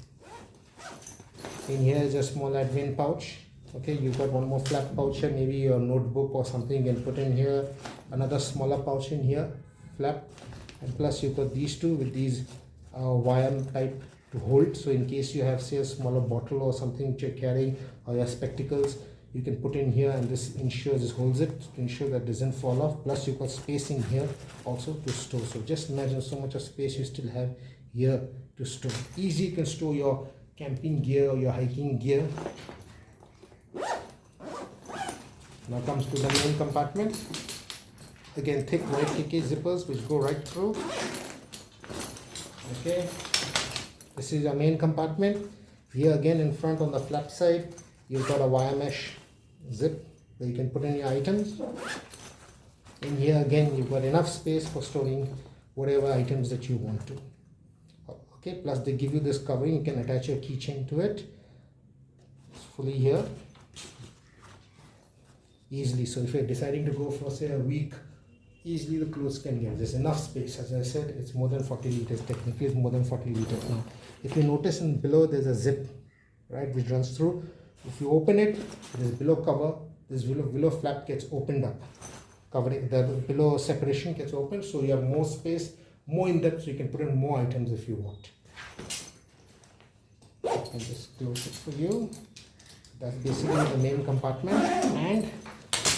In here is a small admin pouch. Okay, you've got one more flap pouch here, maybe your notebook or something you can put in here. Another smaller pouch in here, flap, and plus you've got these two with these wire type to hold, so in case you have, say, a smaller bottle or something which you're carrying, or your spectacles, you can put in here, and this ensures, this holds it to ensure that it doesn't fall off. Plus you've got space in here also to store. So just imagine so much of space you still have here to store. Easy, you can store your camping gear or your hiking gear. Now comes to the main compartment. Again, thick white KK zippers which go right through. Okay, this is your main compartment. Here again in front on the flap side, you've got a wire mesh zip where you can put in your items. In here again, you've got enough space for storing whatever items that you want to. Okay, plus they give you this covering, you can attach your keychain to it. It's fully here. Easily, so if you're deciding to go for say a week, easily the clothes can get. There's enough space. As I said, it's more than 40 liters. Technically it's more than 40 liters. Now if you notice in below there's a zip, right, which runs through. If you open it, this below cover, this below flap gets opened up, covering the below separation gets opened, so you have more space, more in depth, so you can put in more items if you want. I can just close it for you. That's basically the main compartment. And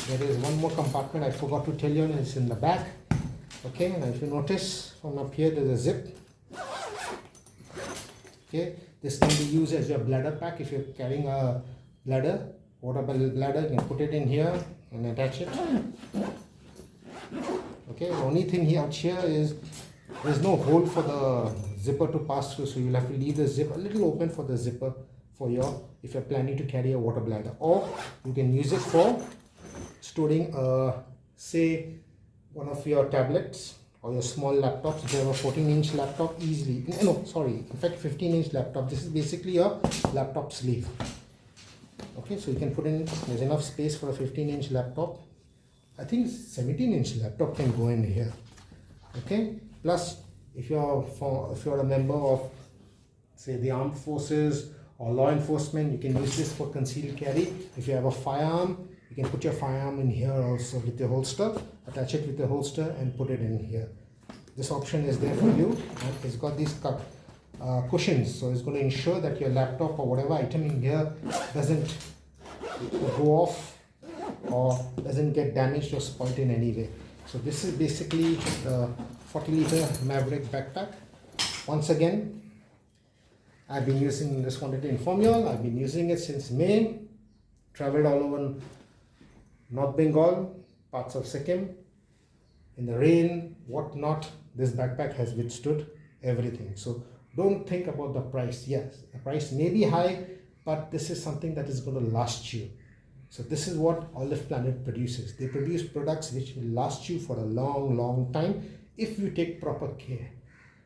there is one more compartment I forgot to tell you, and it's in the back. Okay, and if you notice from up here there's a zip. Okay, this can be used as your bladder pack. If you're carrying a bladder, water bladder, you can put it in here and attach it. Okay, the only thing here out here is there's no hole for the zipper to pass through, so you'll have to leave the zip a little open for the zipper for your, if you're planning to carry a water bladder, or you can use it for storing say one of your tablets or your small laptops. If you have a 14-inch laptop, easily, no sorry, in fact 15-inch laptop, this is basically your laptop sleeve. Okay, so you can put in, there's enough space for a 15-inch laptop. I think 17-inch laptop can go in here. Okay, plus if you're a member of say the armed forces or law enforcement, you can use this for concealed carry. If you have a firearm, you can put your firearm in here also with the holster, attach it with the holster and put it in here. This option is there for you, and it's got these cushions, so it's going to ensure that your laptop or whatever item in here doesn't go off or doesn't get damaged or spoiled in any way. So this is basically the 40-liter Maverick backpack. Once again, I've been using, just wanted to inform you all, I've been using it since May. Traveled all over North Bengal, parts of Sikkim, in the rain, whatnot. This backpack has withstood everything. So don't think about the price. Yes, the price may be high, but this is something that is going to last you. So this is what Olive Planet produces. They produce products which will last you for a long time if you take proper care.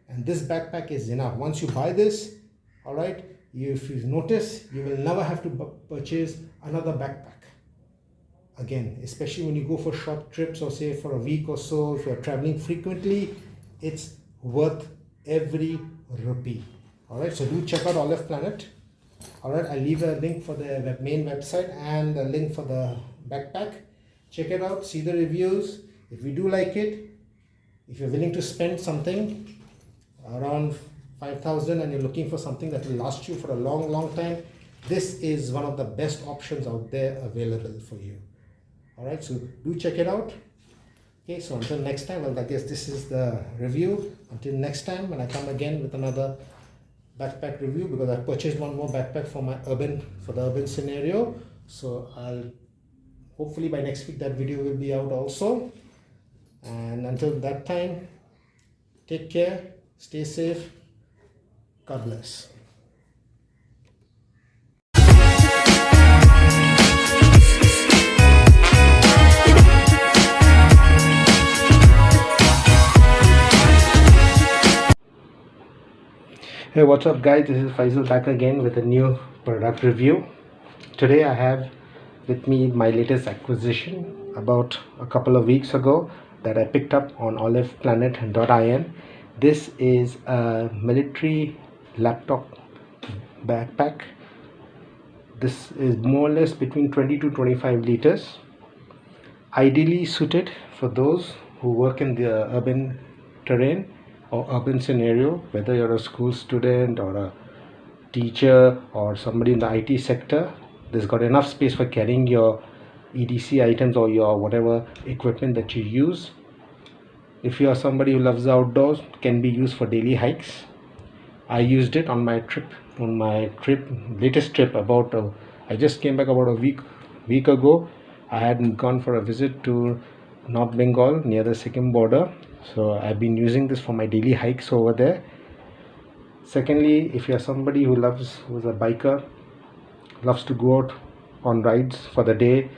And this backpack is enough. Once you buy this, all right, if you notice, you will never have to purchase another backpack again, especially when you go for short trips or say for a week or so. If you're traveling frequently, it's worth every rupee. All right, so do check out Olive Planet. All right, I'll leave a link for the main website and a link for the backpack. Check it out, see the reviews. If you do like it, if you're willing to spend something around 5,000 and you're looking for something that will last you for a long time, this is one of the best options out there available for you. All right, so do check it out. Okay, so until next time, well, I guess this is the review. Until next time, when I come again with another backpack review, because I purchased one more backpack for my the urban scenario. So I'll hopefully by next week that video will be out also. And until that time, take care, stay safe, God bless. Hey, what's up guys, this is Faisal back again with a new product review. Today I have with me my latest acquisition about a couple of weeks ago that I picked up on oliveplanet.in. This is a military laptop backpack. This is more or less between 20 to 25 liters, ideally suited for those who work in the urban terrain or urban scenario, whether you're a school student or a teacher or somebody in the IT sector. This got enough space for carrying your EDC items or your whatever equipment that you use. If you are somebody who loves the outdoors, can be used for daily hikes. I used it on my latest trip. I just came back about a week ago. I had gone for a visit to North Bengal near the Sikkim border, so I've been using this for my daily hikes over there. Secondly, if you're somebody who's a biker, loves to go out on rides for the day,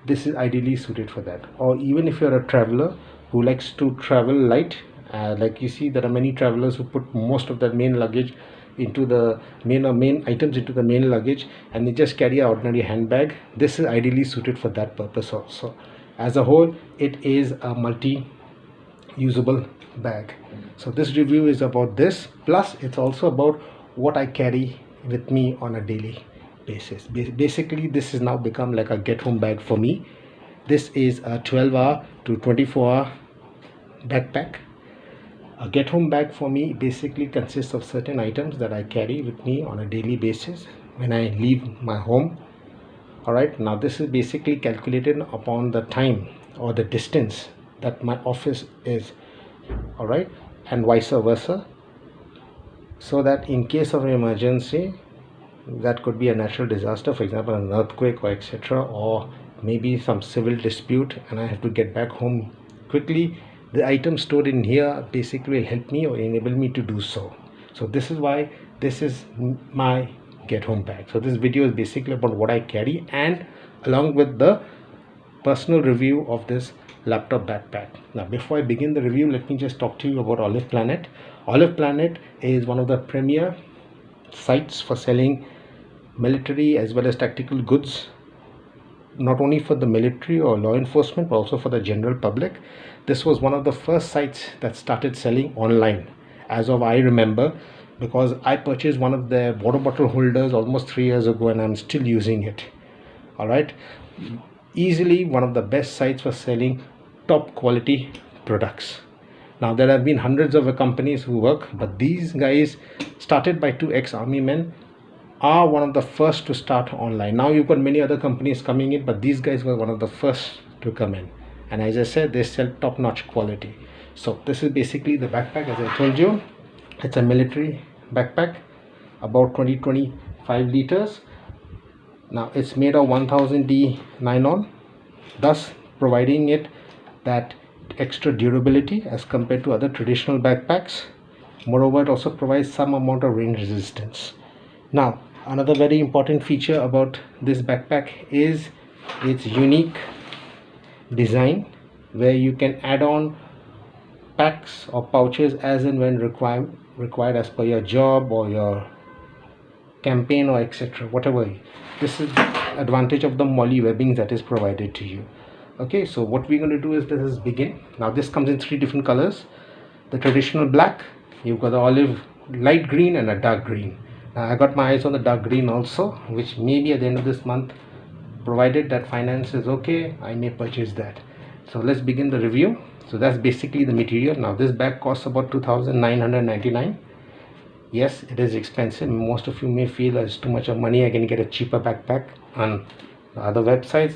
this is ideally suited for that. Or even if you're a traveler who likes to travel light, like you see, there are many travelers who put most of their main luggage into the main items into the main luggage, and they just carry an ordinary handbag. This is ideally suited for that purpose also. As a whole, it is a multi-usable bag. So this review is about this, plus it's also about what I carry with me on a daily basis. Basically, this has now become like a get-home bag for me. This is a 12-hour to 24-hour backpack. A get-home bag for me basically consists of certain items that I carry with me on a daily basis when I leave my home. Alright, now this is basically calculated upon the time or the distance that my office is, alright, and vice versa, so that in case of an emergency, that could be a natural disaster, for example an earthquake or etc., or maybe some civil dispute, and I have to get back home quickly, the items stored in here basically will help me or enable me to do so. So this is why this is my get home bag. So this video is basically about what I carry, and along with the personal review of this laptop backpack. Now before I begin the review, let me just talk to you about Olive Planet. Olive Planet is one of the premier sites for selling military as well as tactical goods, not only for the military or law enforcement but also for the general public. This was one of the first sites that started selling online, as of I remember, because I purchased one of their water bottle holders almost 3 years ago and I'm still using it. Alright, easily one of the best sites for selling top quality products. Now there have been hundreds of companies who work, but these guys, started by two ex-army men, are one of the first to start online. Now you've got many other companies coming in, but these guys were one of the first to come in, and as I said, they sell top-notch quality. So this is basically the backpack. As I told you, it's a military backpack, about 20-25 liters. Now it's made of 1000D nylon, thus providing it that extra durability as compared to other traditional backpacks. Moreover, it also provides some amount of rain resistance. Now another very important feature about this backpack is its unique design, where you can add on packs or pouches as and when required as per your job or your campaign or etc., whatever. This is the advantage of the MOLLE webbing that is provided to you. Okay, so what we're going to do is let us begin. Now this comes in 3 different colors. The traditional black, you've got the olive, light green and a dark green. Now I got my eyes on the dark green also, which maybe at the end of this month, provided that finance is okay, I may purchase that. So let's begin the review. So that's basically the material. Now this bag costs about 2,999. Yes, it is expensive. Most of you may feel it's too much of money, I can get a cheaper backpack on other websites.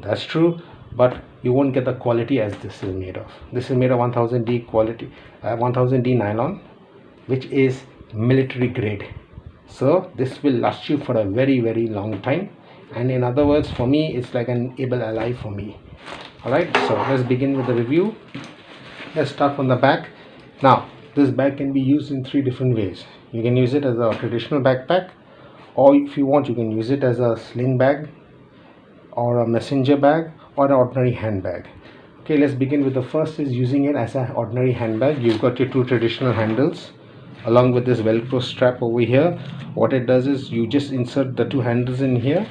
That's true, but you won't get the quality as this is made of. This is made of 1000D quality, 1000D nylon, which is military grade. So this will last you for a very, very long time. And in other words, for me, it's like an able ally for me. Alright, so let's begin with the review. Let's start from the back. Now, this bag can be used in 3 different ways. You can use it as a traditional backpack, or if you want, you can use it as a sling bag, or a messenger bag, or an ordinary handbag. Okay, let's begin with the first, is using it as an ordinary handbag. You've got your 2 traditional handles along with this velcro strap over here. What it does is you just insert the 2 handles in here,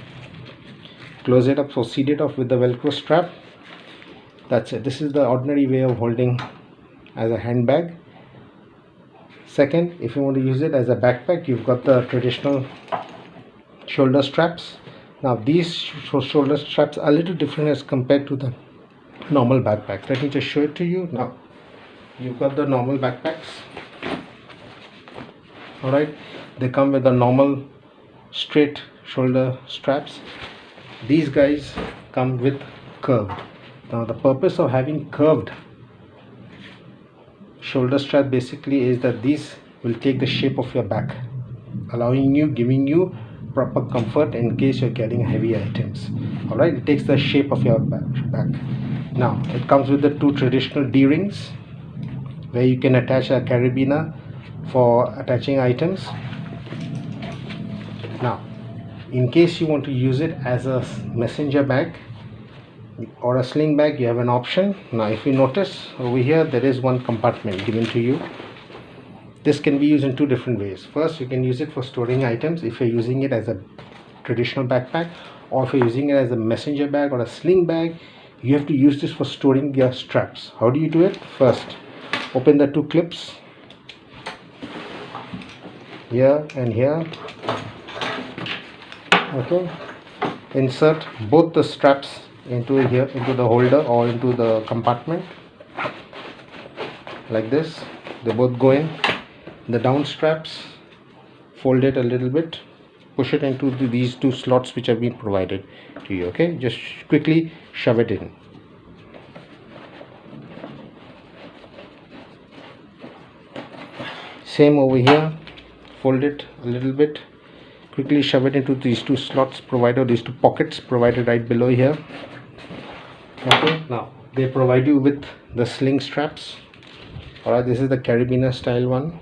close it up, so seal it off with the velcro strap. That's it. This is the ordinary way of holding as a handbag. Second, if you want to use it as a backpack, you've got the traditional shoulder straps. Now these shoulder straps are a little different as compared to the normal backpack. Let me just show it to you. Now you've got the normal backpacks. Alright, they come with a normal straight shoulder straps. These guys come with curved. Now the purpose of having curved shoulder strap basically is that these will take the shape of your back, giving you proper comfort in case you're carrying heavy items. Alright, it takes the shape of your back. Now it comes with the two traditional D-rings where you can attach a carabiner for attaching items. Now in case you want to use it as a messenger bag or a sling bag, you have an option. Now if you notice over here, there is one compartment given to you. This can be used in two different ways. First, you can use it for storing items if you're using it as a traditional backpack, or if you're using it as a messenger bag or a sling bag, you have to use this for storing your straps. How do you do it? First, open the two clips here and here. Okay, insert both the straps into here, into the holder or into the compartment like this. They both go in. The down straps, fold it a little bit, push it into these two slots which have been provided to you. Okay, just quickly shove it in. Same over here, fold it a little bit, quickly shove it into these two slots provided, these two pockets provided right below here. Okay, now they provide you with the sling straps. Alright, this is the carabiner style one.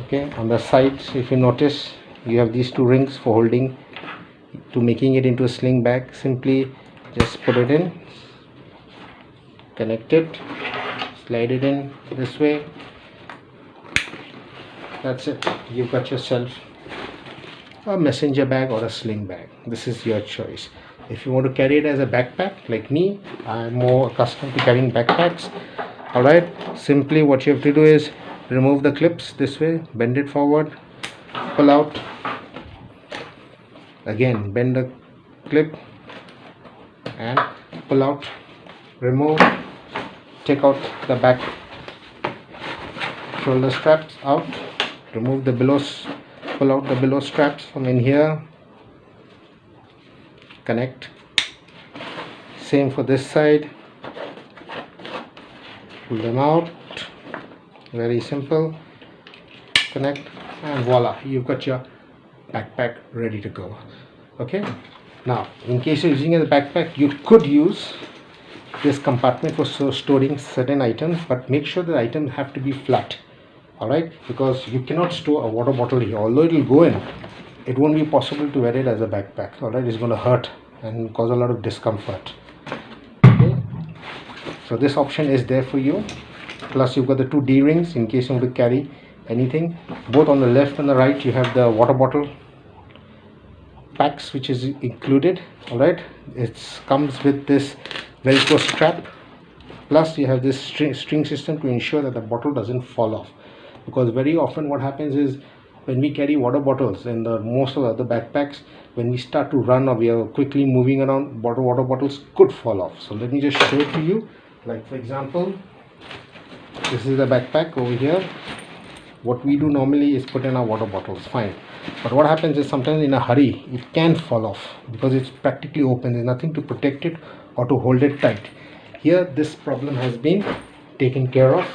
Okay, on the sides, if you notice, you have these two rings for holding, to making it into a sling bag. Simply just put it in, connect it, slide it in this way. That's it. You've got yourself a messenger bag or a sling bag. This is your choice. If you want to carry it as a backpack like me, I'm more accustomed to carrying backpacks. Alright, simply what you have to do is remove the clips this way, bend it forward, pull out, again bend the clip and pull out, remove, take out the back shoulder straps out, remove the below, pull out the below straps from in here, connect. Same for this side, pull them out, very simple, connect, and voila, you've got your backpack ready to go. Okay, now in case you're using it as a backpack, you could use this compartment for storing certain items, but make sure the items have to be flat. Alright, because you cannot store a water bottle here. Although it will go in, it won't be possible to wear it as a backpack. Alright, it's going to hurt and cause a lot of discomfort. Okay, so this option is there for you. Plus you've got the two D-rings in case you want to carry anything. Both on the left and the right you have the water bottle packs which is included. Alright, it comes with this Velcro strap, plus you have this string system to ensure that the bottle doesn't fall off, because very often what happens is when we carry water bottles in the most of the other backpacks, when we start to run or we are quickly moving around, water bottles could fall off. So let me just show it to you. Like for example, this is the backpack over here. What we do normally is put in our water bottles, fine, but what happens is sometimes in a hurry it can fall off because it's practically open. There's nothing to protect it or to hold it tight. Here this problem has been taken care of.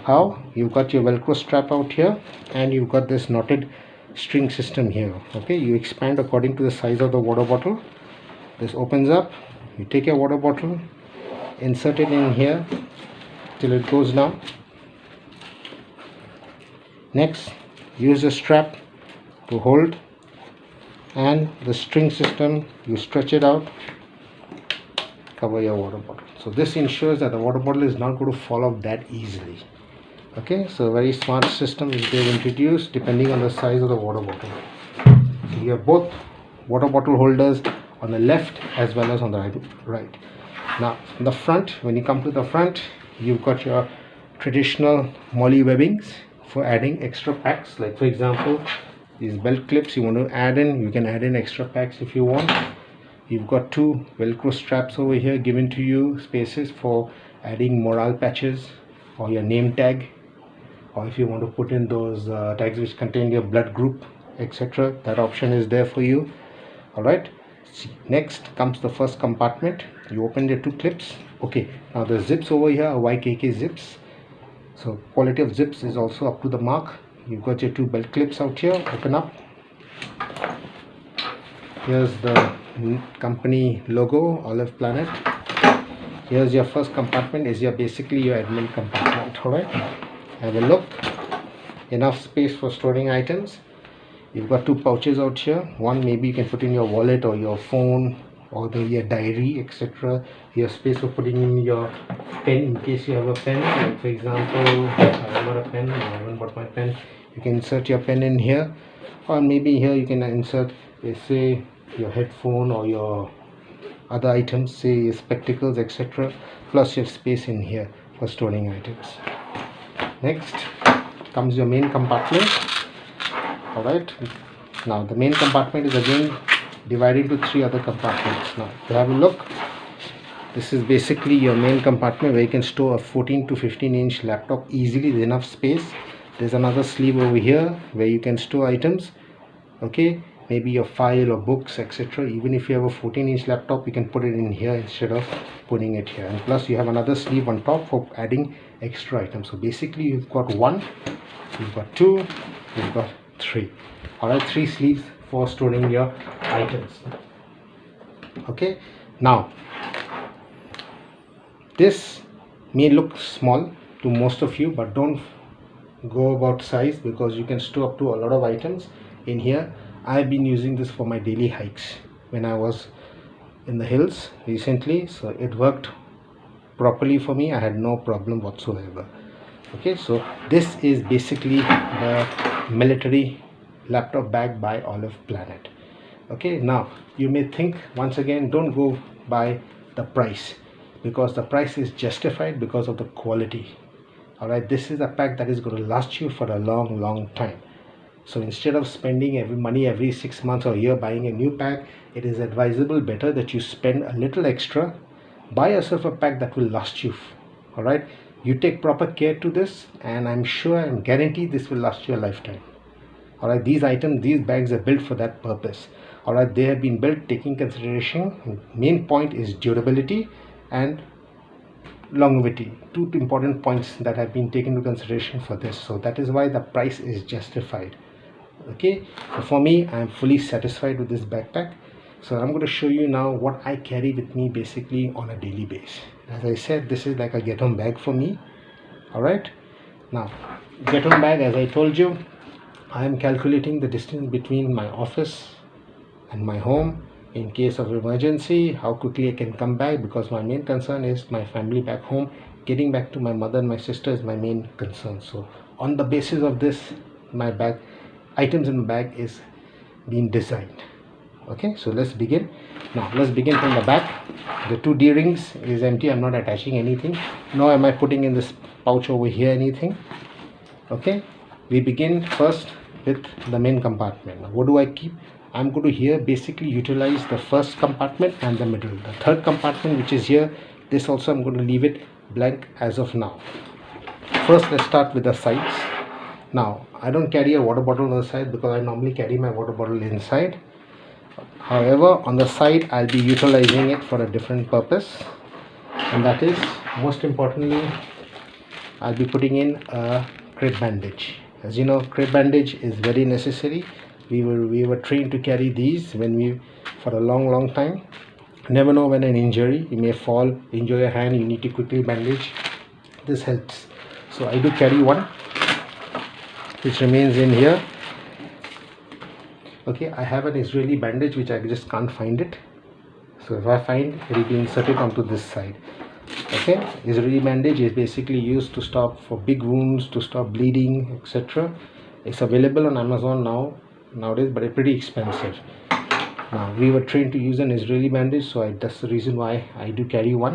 How? You've got your Velcro strap out here and you've got this knotted string system here. Okay, you expand according to the size of the water bottle. This opens up, you take your water bottle, insert it in here till it goes down. Next, use the strap to hold, and the string system, you stretch it out, cover your water bottle. So this ensures that the water bottle is not going to fall off that easily. Okay, so very smart system which they've introduced depending on the size of the water bottle. So you have both water bottle holders on the left as well as on the right. Now in the front, when you come to the front, you've got your traditional MOLLE webbings for adding extra packs. Like for example, these belt clips you want to add in, you can add in extra packs if you want. You've got two Velcro straps over here given to you, spaces for adding morale patches or your name tag, or if you want to put in those tags which contain your blood group etc. That option is there for you. All right, next comes the first compartment. You open the two clips. Okay, now the zips over here are YKK zips, so quality of zips is also up to the mark. You've got your two belt clips out here. Open up. Here's the company logo, Olive Planet. Here's your first compartment, is your basically your admin compartment. All right, have a look. Enough space for storing items. You've got two pouches out here. One maybe you can put in your wallet or your phone or your diary, etc. Your space for putting in your pen in case you have a pen. Like for example, I have got a pen. I haven't got my pen. You can insert your pen in here, or maybe here you can insert, say, your headphone or your other items, say your spectacles, etc. Plus you have space in here for storing items. Next comes your main compartment. All right, now the main compartment is again divided into three other compartments. Now if you have a look, this is basically your main compartment where you can store a 14 to 15-inch laptop easily. There's enough space. There's another sleeve over here where you can store items, okay, maybe your file or books, etc. Even if you have a 14-inch laptop, you can put it in here instead of putting it here. And plus you have another sleeve on top for adding extra items. So basically you've got one, you've got two, you've got three. All right, three sleeves for storing your items. Okay, now this may look small to most of you, but don't go about size, because you can store up to a lot of items in here. I've been using this for my daily hikes when I was in the hills recently, so it worked properly for me. I had no problem whatsoever. Okay, so this is basically the military laptop bag by Olive Planet. Okay, now you may think, once again, don't go by the price, because the price is justified because of the quality. All right, this is a pack that is going to last you for a long time. So instead of spending money every 6 months or a year buying a new pack, it is advisable, better that you spend a little extra, buy yourself a pack that will last you. All right, you take proper care to this, and I'm sure and guarantee this will last you a lifetime. All right, these items, these bags are built for that purpose. All right, they have been built taking consideration. Main point is durability and longevity, two important points that have been taken into consideration for this. So that is why the price is justified. Okay, so for me, I am fully satisfied with this backpack. So I'm going to show you now what I carry with me basically on a daily basis. As I said, this is like a get home bag for me. All right, now get home bag, as I told you, I am calculating the distance between my office and my home. In case of emergency, how quickly I can come back, because my main concern is my family back home. Getting back to my mother and my sister is my main concern. So on the basis of this, my bag items in the bag is being designed. Okay, so let's begin. Now let's begin from the back. The two D-rings is empty. I'm not attaching anything, nor am I putting in this pouch over here anything. Okay, we begin first with the main compartment. Now what do I keep? I'm going to here basically utilize the first compartment and the middle. The third compartment, which is here, this also I'm going to leave it blank as of now. First, let's start with the sides. Now I don't carry a water bottle on the side because I normally carry my water bottle inside. However, on the side I'll be utilizing it for a different purpose, and that is, most importantly, I'll be putting in a crib bandage. As you know, crib bandage is very necessary. We were trained to carry these for a long time. Never know when an injury, you may fall, injure your hand, you need to quickly bandage. This helps. So I do carry one, which remains in here. Okay, I have an Israeli bandage which I just can't find it. So if I find, it will be inserted onto this side. Okay, Israeli bandage is basically used to stop for big wounds, to stop bleeding, etc. It's available on Amazon nowadays, but it's pretty expensive. Now we were trained to use an Israeli bandage, so that's the reason why I do carry one.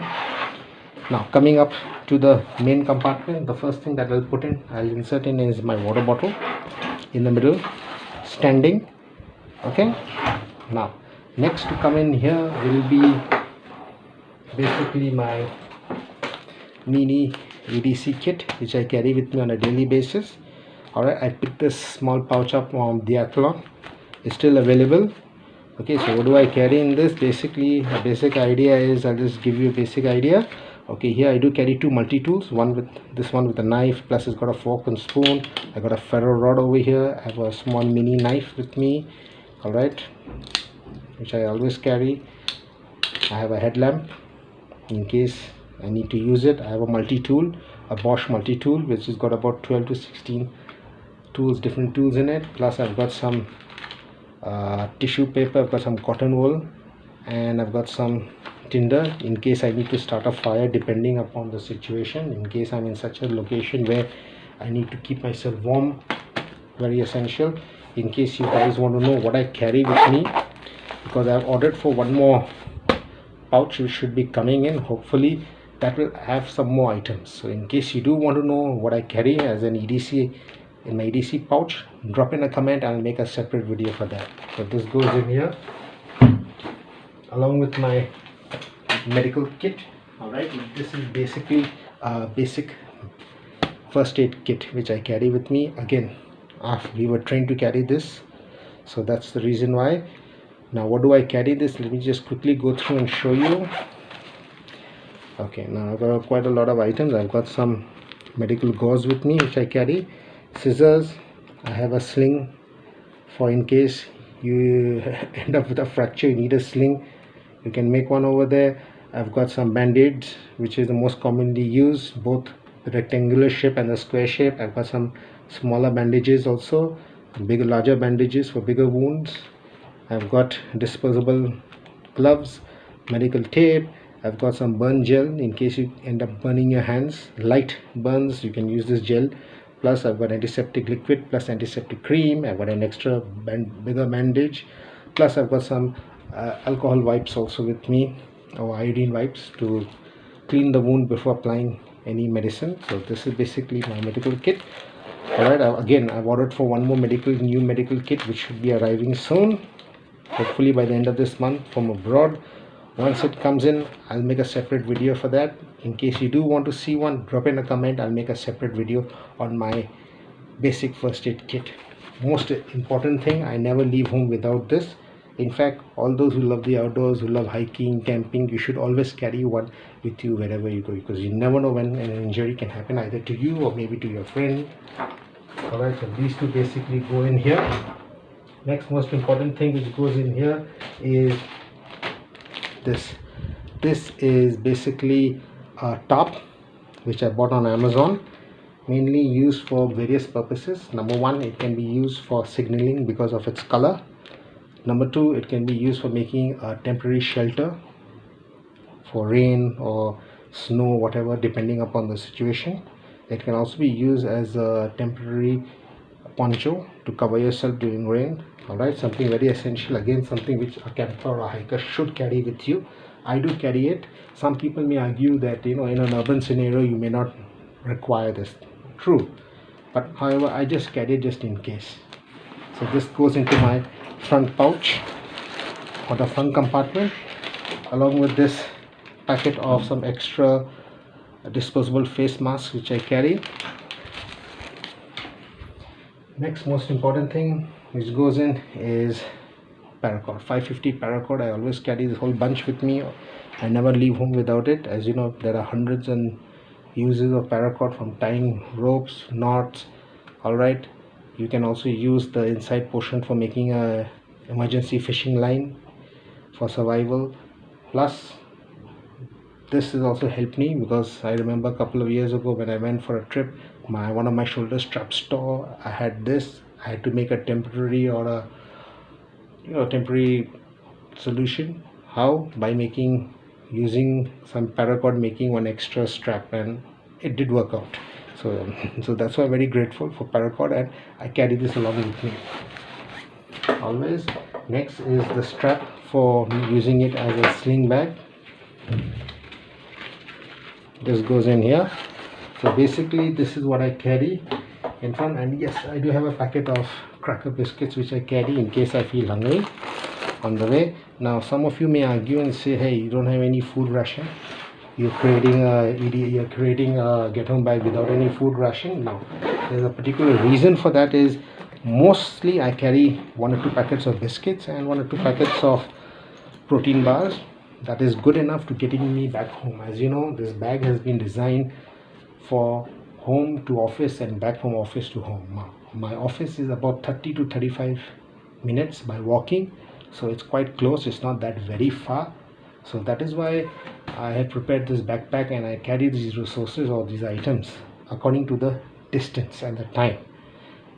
Now coming up to the main compartment, the first thing that I'll insert in is my water bottle in the middle, standing. Okay, now next to come in here will be basically my mini EDC kit, which I carry with me on a daily basis. Alright, I picked this small pouch up from Decathlon. is still available. Okay, so what do I carry in this? Basically, the basic idea is, I'll just give you a basic idea. Okay, here I do carry two multi-tools, one with this one with a knife, plus it's got a fork and spoon. I got a ferro rod over here. I have a small mini knife with me, all right, which I always carry. I have a headlamp in case I need to use it. I have a multi-tool, a Bosch multi-tool, which has got about 12 to 16 tools, different tools in it. Plus I've got some tissue paper, I've got some cotton wool, and I've got some tinder in case I need to start a fire depending upon the situation. In case I'm in such a location where I need to keep myself warm, very essential. In case you guys want to know what I carry with me, because I've ordered for one more pouch which should be coming in, hopefully that will have some more items. So in case you do want to know what I carry as an EDC in my EDC pouch, drop in a comment. I'll make a separate video for that. So this goes in here along with my medical kit. All right, this is basically a basic first aid kit which I carry with me. Again, we were trained to carry this, so that's the reason why. Now what do I carry this? Let me just quickly go through and show you. Okay, now I've got quite a lot of items. I've got some medical gauze with me which I carry, scissors, I have a sling for in case you end up with a fracture, you need a sling, you can make one over there. I've got some band-aids, which is the most commonly used, both the rectangular shape and the square shape. I've got some smaller bandages also, bigger, larger bandages for bigger wounds. I've got disposable gloves, medical tape. I've got some burn gel in case you end up burning your hands, light burns, you can use this gel. Plus I've got antiseptic liquid plus antiseptic cream. I've got an extra bigger bandage. Plus I've got some alcohol wipes also with me, or iodine wipes, to clean the wound before applying any medicine. So this is basically my medical kit. Alright, again I've ordered for one more new medical kit which should be arriving soon, hopefully by the end of this month from abroad. Once it comes in, I'll make a separate video for that. In case you do want to see one, drop in a comment. I'll make a separate video on my basic first aid kit. Most important thing, I never leave home without this. In fact, all those who love the outdoors, who love hiking, camping, you should always carry one with you wherever you go, because you never know when an injury can happen, either to you or maybe to your friend. Alright, so these two basically go in here. Next most important thing which goes in here is this is basically a top which I bought on Amazon, mainly used for various purposes. Number one, it can be used for signaling because of its color. Number two, it can be used for making a temporary shelter for rain or snow, whatever, depending upon the situation. It can also be used as a temporary poncho to cover yourself during rain. Alright, something very essential, again something which a camper or a hiker should carry with you. I do carry it. Some people may argue that, you know, in an urban scenario you may not require this. True, but however I just carry it just in case. So this goes into my front pouch or the front compartment, along with this packet of some extra disposable face masks which I carry. Next most important thing which goes in is paracord, 550 paracord. I always carry this whole bunch with me. I never leave home without it. As you know, there are hundreds and uses of paracord, from tying ropes, knots. Alright, you can also use the inside portion for making a emergency fishing line for survival. Plus this has also helped me, because I remember a couple of years ago when I went for a trip, one of my shoulder straps tore. I had this. I had to make a temporary or a temporary solution. How? By using some paracord, making one extra strap, and it did work out. So that's why I'm very grateful for paracord, and I carry this along with me always. Next is the strap for using it as a sling bag. This goes in here. So basically this is what I carry in front. And yes, I do have a packet of cracker biscuits which I carry in case I feel hungry on the way. Now some of you may argue and say, hey, you don't have any food ration, you're creating a get home bag without any food ration. No, there's a particular reason for that. Is Mostly I carry 1 or 2 packets of biscuits and 1 or 2 packets of protein bars. That is good enough to getting me back home. As you know, this bag has been designed for home to office and back from office to home. My office is about 30 to 35 minutes by walking, so it's quite close, it's not that very far. So that is why I have prepared this backpack, and I carry these resources or these items according to the distance and the time.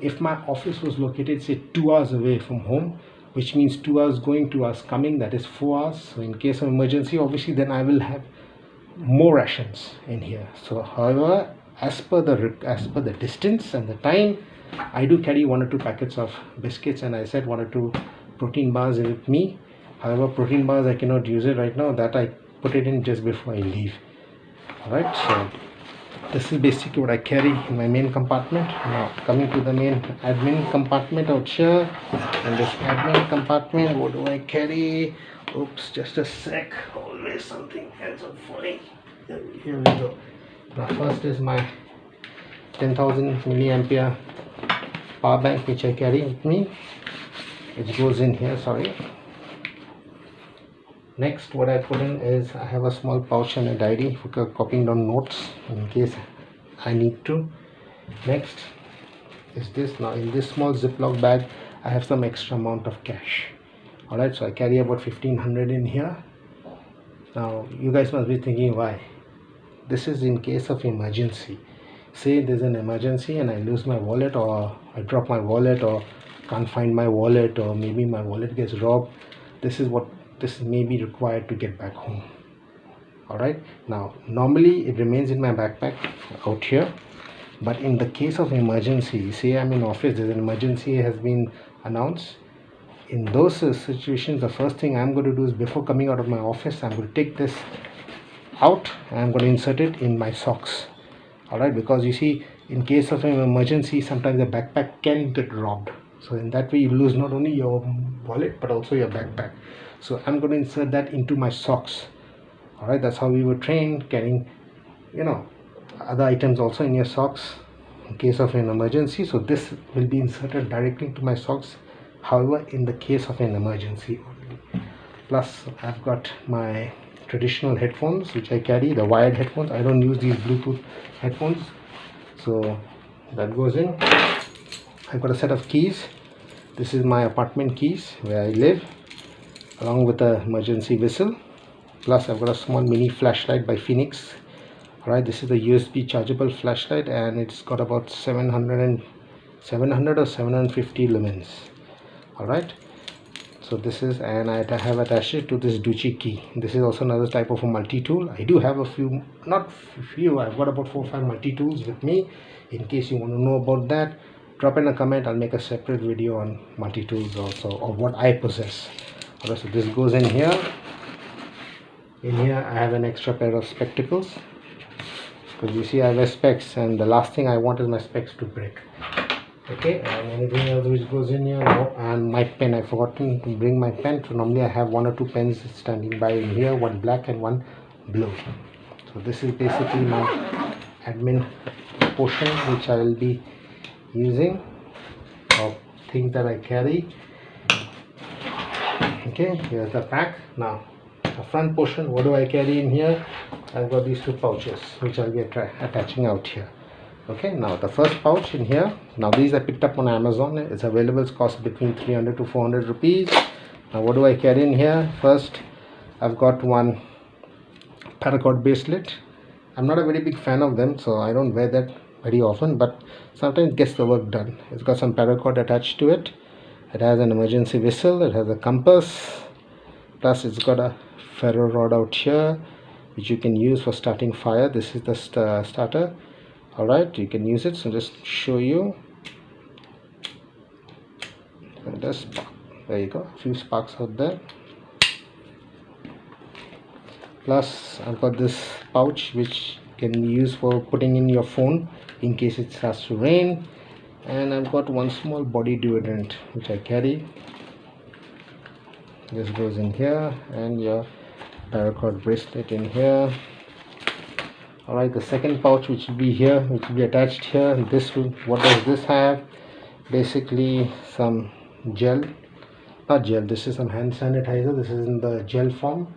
If my office was located say 2 hours away from home, which means 2 hours going, 2 hours coming, that is 4 hours. So in case of emergency, obviously then I will have more rations in here. So however, as per the distance and the time, I do carry 1 or 2 packets of biscuits, and I said 1 or 2 protein bars with me. However, protein bars I cannot use it right now, that I put it in just before I leave. Alright, so this is basically what I carry in my main compartment. Now coming to the main admin compartment out here. And this admin compartment, what do I carry? Oops, just a sec, always something ends up falling. Here we go. Now first is my 10,000 milliampere power bank, which I carry with me. It goes in here, sorry. Next, what I put in is I have a small pouch and a diary for copying down notes in case I need to. Next is this. Now in this small Ziploc bag, I have some extra amount of cash. Alright, so I carry about 1500 in here. Now you guys must be thinking why. This is in case of emergency. Say there's an emergency and I lose my wallet, or I drop my wallet, or can't find my wallet, or maybe my wallet gets robbed. This may be required to get back home. Alright, now normally it remains in my backpack out here, but in the case of emergency, say I'm in office, there's an emergency has been announced. In those situations, the first thing I'm going to do is, before coming out of my office, I'm going to take this out and I'm going to insert it in my socks. Alright, because you see, in case of an emergency, sometimes the backpack can get robbed. So in that way, you lose not only your wallet but also your backpack. So I'm going to insert that into my socks. Alright, that's how we were trained, carrying, other items also in your socks in case of an emergency. So this will be inserted directly into my socks, however, in the case of an emergency only. Plus, I've got my traditional headphones which I carry, the wired headphones. I don't use these Bluetooth headphones, so that goes in. I've got a set of keys. This is my apartment keys where I live, along with the emergency whistle. Plus I've got a small mini flashlight by Phoenix. Alright, this is the USB chargeable flashlight, and it's got about 700 or 750 lumens. Alright, so this is, and I have attached it to this Duchi key. This is also another type of a multi-tool. I do have a few, not few, I've got about 4 or 5 multi-tools with me. In case you want to know about that, drop in a comment. I'll make a separate video on multi-tools also, or what I possess. Alright, so this goes in here. In here I have an extra pair of spectacles, because you see I wear specs, and the last thing I want is my specs to break. Okay, and anything else which goes in here? No. And my pen, I've forgotten to bring my pen. So normally I have 1 or 2 pens standing by in here, one black and one blue. So this is basically my admin portion which I will be using, of things that I carry. Okay, here's the pack. Now the front portion, what do I carry in here? I've got these 2 pouches which I'll be attaching out here. Okay, now the first pouch in here, now these I picked up on Amazon. It's available, it's cost between 300 to 400 rupees. Now what do I carry in here? First, I've got one paracord bracelet. I'm not a very big fan of them, so I don't wear that very often, but sometimes it gets the work done. It's got some paracord attached to it. It has an emergency whistle, it has a compass, plus it's got a ferro rod out here which you can use for starting fire. This is the starter. Alright, you can use it. So just show you. There you go, a few sparks out there. Plus I've got this pouch which can be used for putting in your phone in case it starts to rain. And I've got one small body deodorant which I carry. This goes in here, and your paracord bracelet in here. Alright, the second pouch which will be here, which will be attached here, this will, what does this have? basically some gel, not gel, this is some hand sanitizer. This is in the gel form.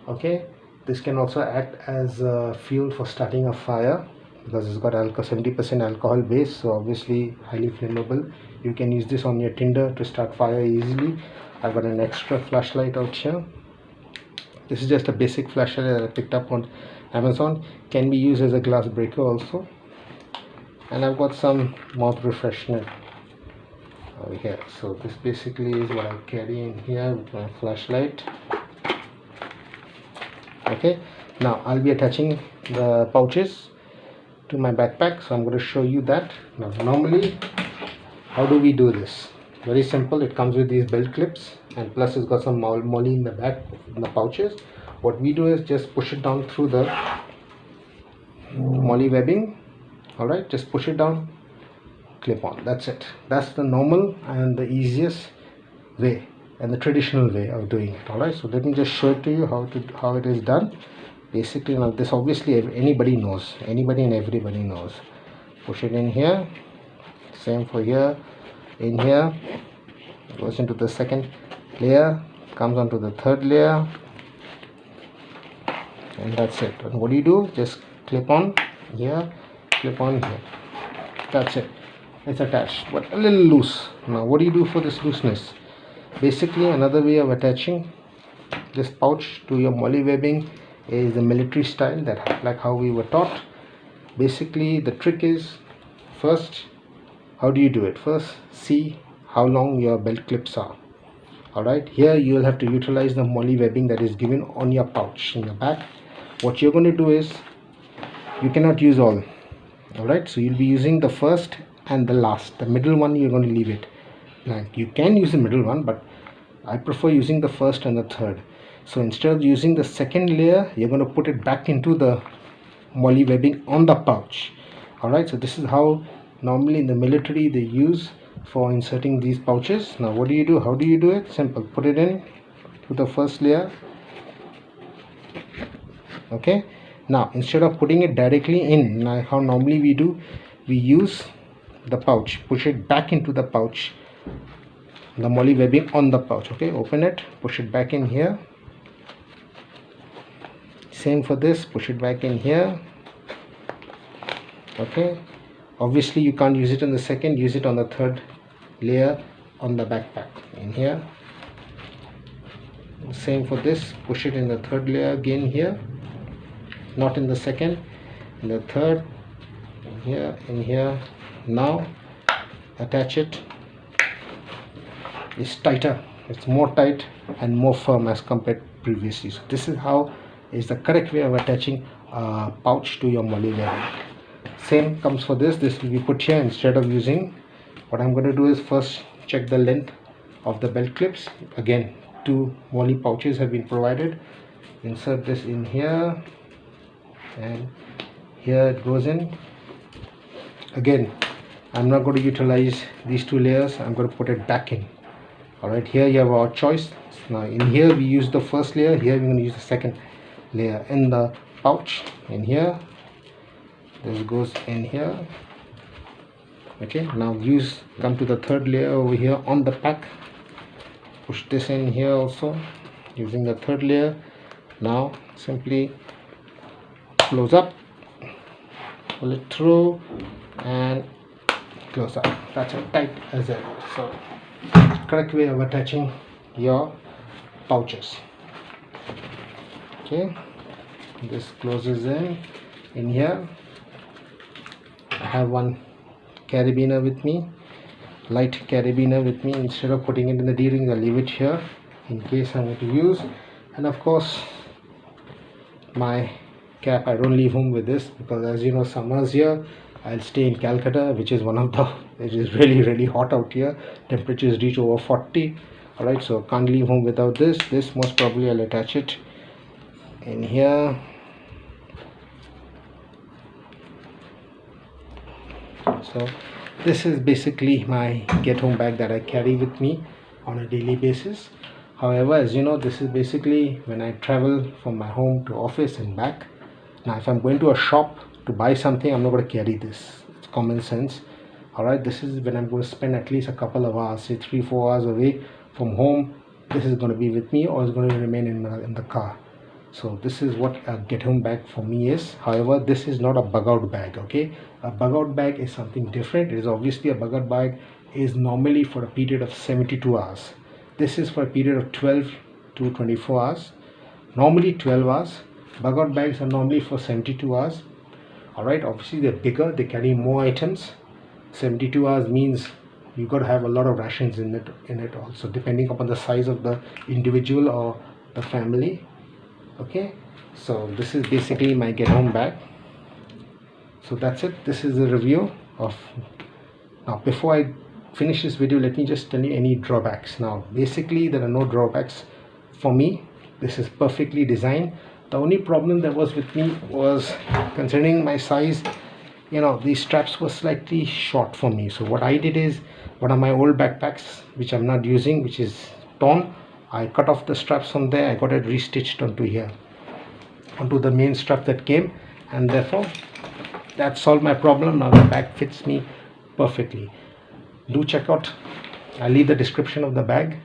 Okay, this can also act as fuel for starting a fire because it's got 70% alcohol base, so obviously highly flammable. You can use this on your tinder to start fire easily. I've got an extra flashlight out here. This is just a basic flashlight that I picked up on Amazon. Can be used as a glass breaker also. And I've got some mouth refreshner over here. So this basically is what I carry in here with my flashlight. Okay, now I'll be attaching the pouches to my backpack, so I'm going to show you that. Now normally, how do we do this? Very simple. It comes with these belt clips, and plus it's got some molly in the back in the pouches. What we do is just push it down through the molly webbing. All right, just push it down, clip on. That's it. That's the normal and the easiest way and the traditional way of doing it. All right, so let me just show it to you how it is done. Basically, now this obviously anybody knows, anybody and everybody knows. Push it in here. Same for here. In here, goes into the second layer, comes onto the third layer, and that's it. And what do you do? Just clip on here, clip on here. That's it. It's attached, but a little loose. Now what do you do for this looseness? Basically, another way of attaching this pouch to your molly webbing is the military style, that like how we were taught. Basically, the trick is, first, how do you do it? First, see how long your belt clips are. Alright, here you will have to utilize the molly webbing that is given on your pouch in your back. What you're going to do is, you cannot use all. Alright, so you'll be using the first and the last. The middle one you're going to leave it blank. You can use the middle one, but I prefer using the first and the third. So instead of using the second layer, you're going to put it back into the molly webbing on the pouch. Alright, so this is how normally in the military they use for inserting these pouches. Now what do you do? How do you do it? Simple. Put it in to the first layer. Okay, now instead of putting it directly in, now how normally we do, we use the pouch, push it back into the pouch, the molly webbing on the pouch. Okay, open it, push it back in here. Same for this, push it back in here. Okay, obviously you can't use it on the second, use it on the third layer on the backpack in here. Same for this, push it in the third layer again here, not in the second, in the third, in here. Now attach it. It's tighter, it's more tight and more firm as compared to previously. So this is how is the correct way of attaching a pouch to your molly webbing. Same comes for this. This will be put here instead of using. What I'm going to do is first check the length of the belt clips. Again, 2 molly pouches have been provided. Insert this in here, and here it goes in. Again, I'm not going to utilize these 2 layers. I'm going to put it back in. Alright, here you have our choice. Now in here we use the first layer, here we're going to use the second layer in the pouch. In here, this goes in here. Okay, now come to the third layer over here on the pack. Push this in here also using the third layer. Now simply close up, pull it through and close up. That's as tight as that. So correct way of attaching your pouches. Okay, this closes in here. I have one carabiner with me, light carabiner with me. Instead of putting it in the D-ring, I'll leave it here in case I want to use. And of course my cap, I don't leave home with this because as you know, summers here, I'll stay in Calcutta, which is it is really hot out here. Temperatures reach over 40. Alright, so can't leave home without this. This most probably I'll attach it in here. So this is basically my get home bag that I carry with me on a daily basis. However, as you know, this is basically when I travel from my home to office and back. Now if I'm going to a shop to buy something, I'm not going to carry this. It's common sense. All right, this is when I'm going to spend at least a couple of hours, say 3-4 hours away from home. This is going to be with me, or is going to remain in the car. So this is what a get home bag for me is. However, this is not a bug out bag. Okay, a bug out bag is something different. It is obviously a bug out bag is normally for a period of 72 hours. This is for a period of 12 to 24 hours, normally 12 hours. Bug out bags are normally for 72 hours. All right, obviously they're bigger, they carry more items. 72 hours means you got to have a lot of rations in it also, depending upon the size of the individual or the family. Okay, so this is basically my get home bag. So that's it. This is the review of. Now before I finish this video, let me just tell you any drawbacks. Now basically there are no drawbacks for me. This is perfectly designed. The only problem that was with me was concerning my size. You know, these straps were slightly short for me. So what I did is, one of my old backpacks which I'm not using, which is torn, I cut off the straps from there. I got it restitched onto here, onto the main strap that came, and therefore that solved my problem. Now the bag fits me perfectly. Do check out, I'll leave the description of the bag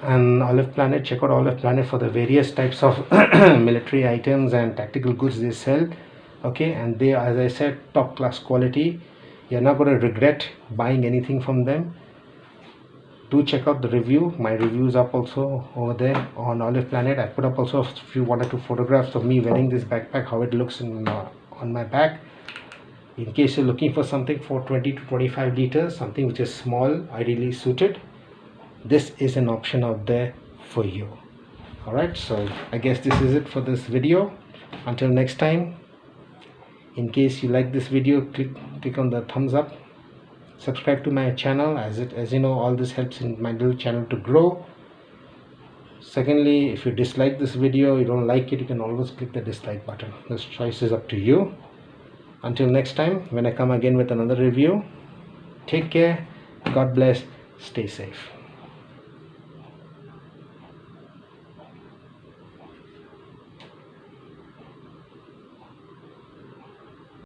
and Olive Planet. Check out Olive Planet for the various types of military items and tactical goods they sell. Okay, and they are, as I said, top class quality. You're not going to regret buying anything from them. Do check out the review. My reviews up also over there on Olive Planet. I put up also a few 1 or 2 photographs of me wearing this backpack, how it looks on my back. In case you're looking for something for 20 to 25 liters, something which is small, ideally suited, this is an option out there for you. Alright, so I guess this is it for this video. Until next time, in case you like this video, click on the thumbs up, subscribe to my channel, as you know, all this helps in my little channel to grow. Secondly, if you dislike this video, you don't like it, you can always click the dislike button. This choice is up to you. Until next time, when I come again with another review, take care, God bless, stay safe.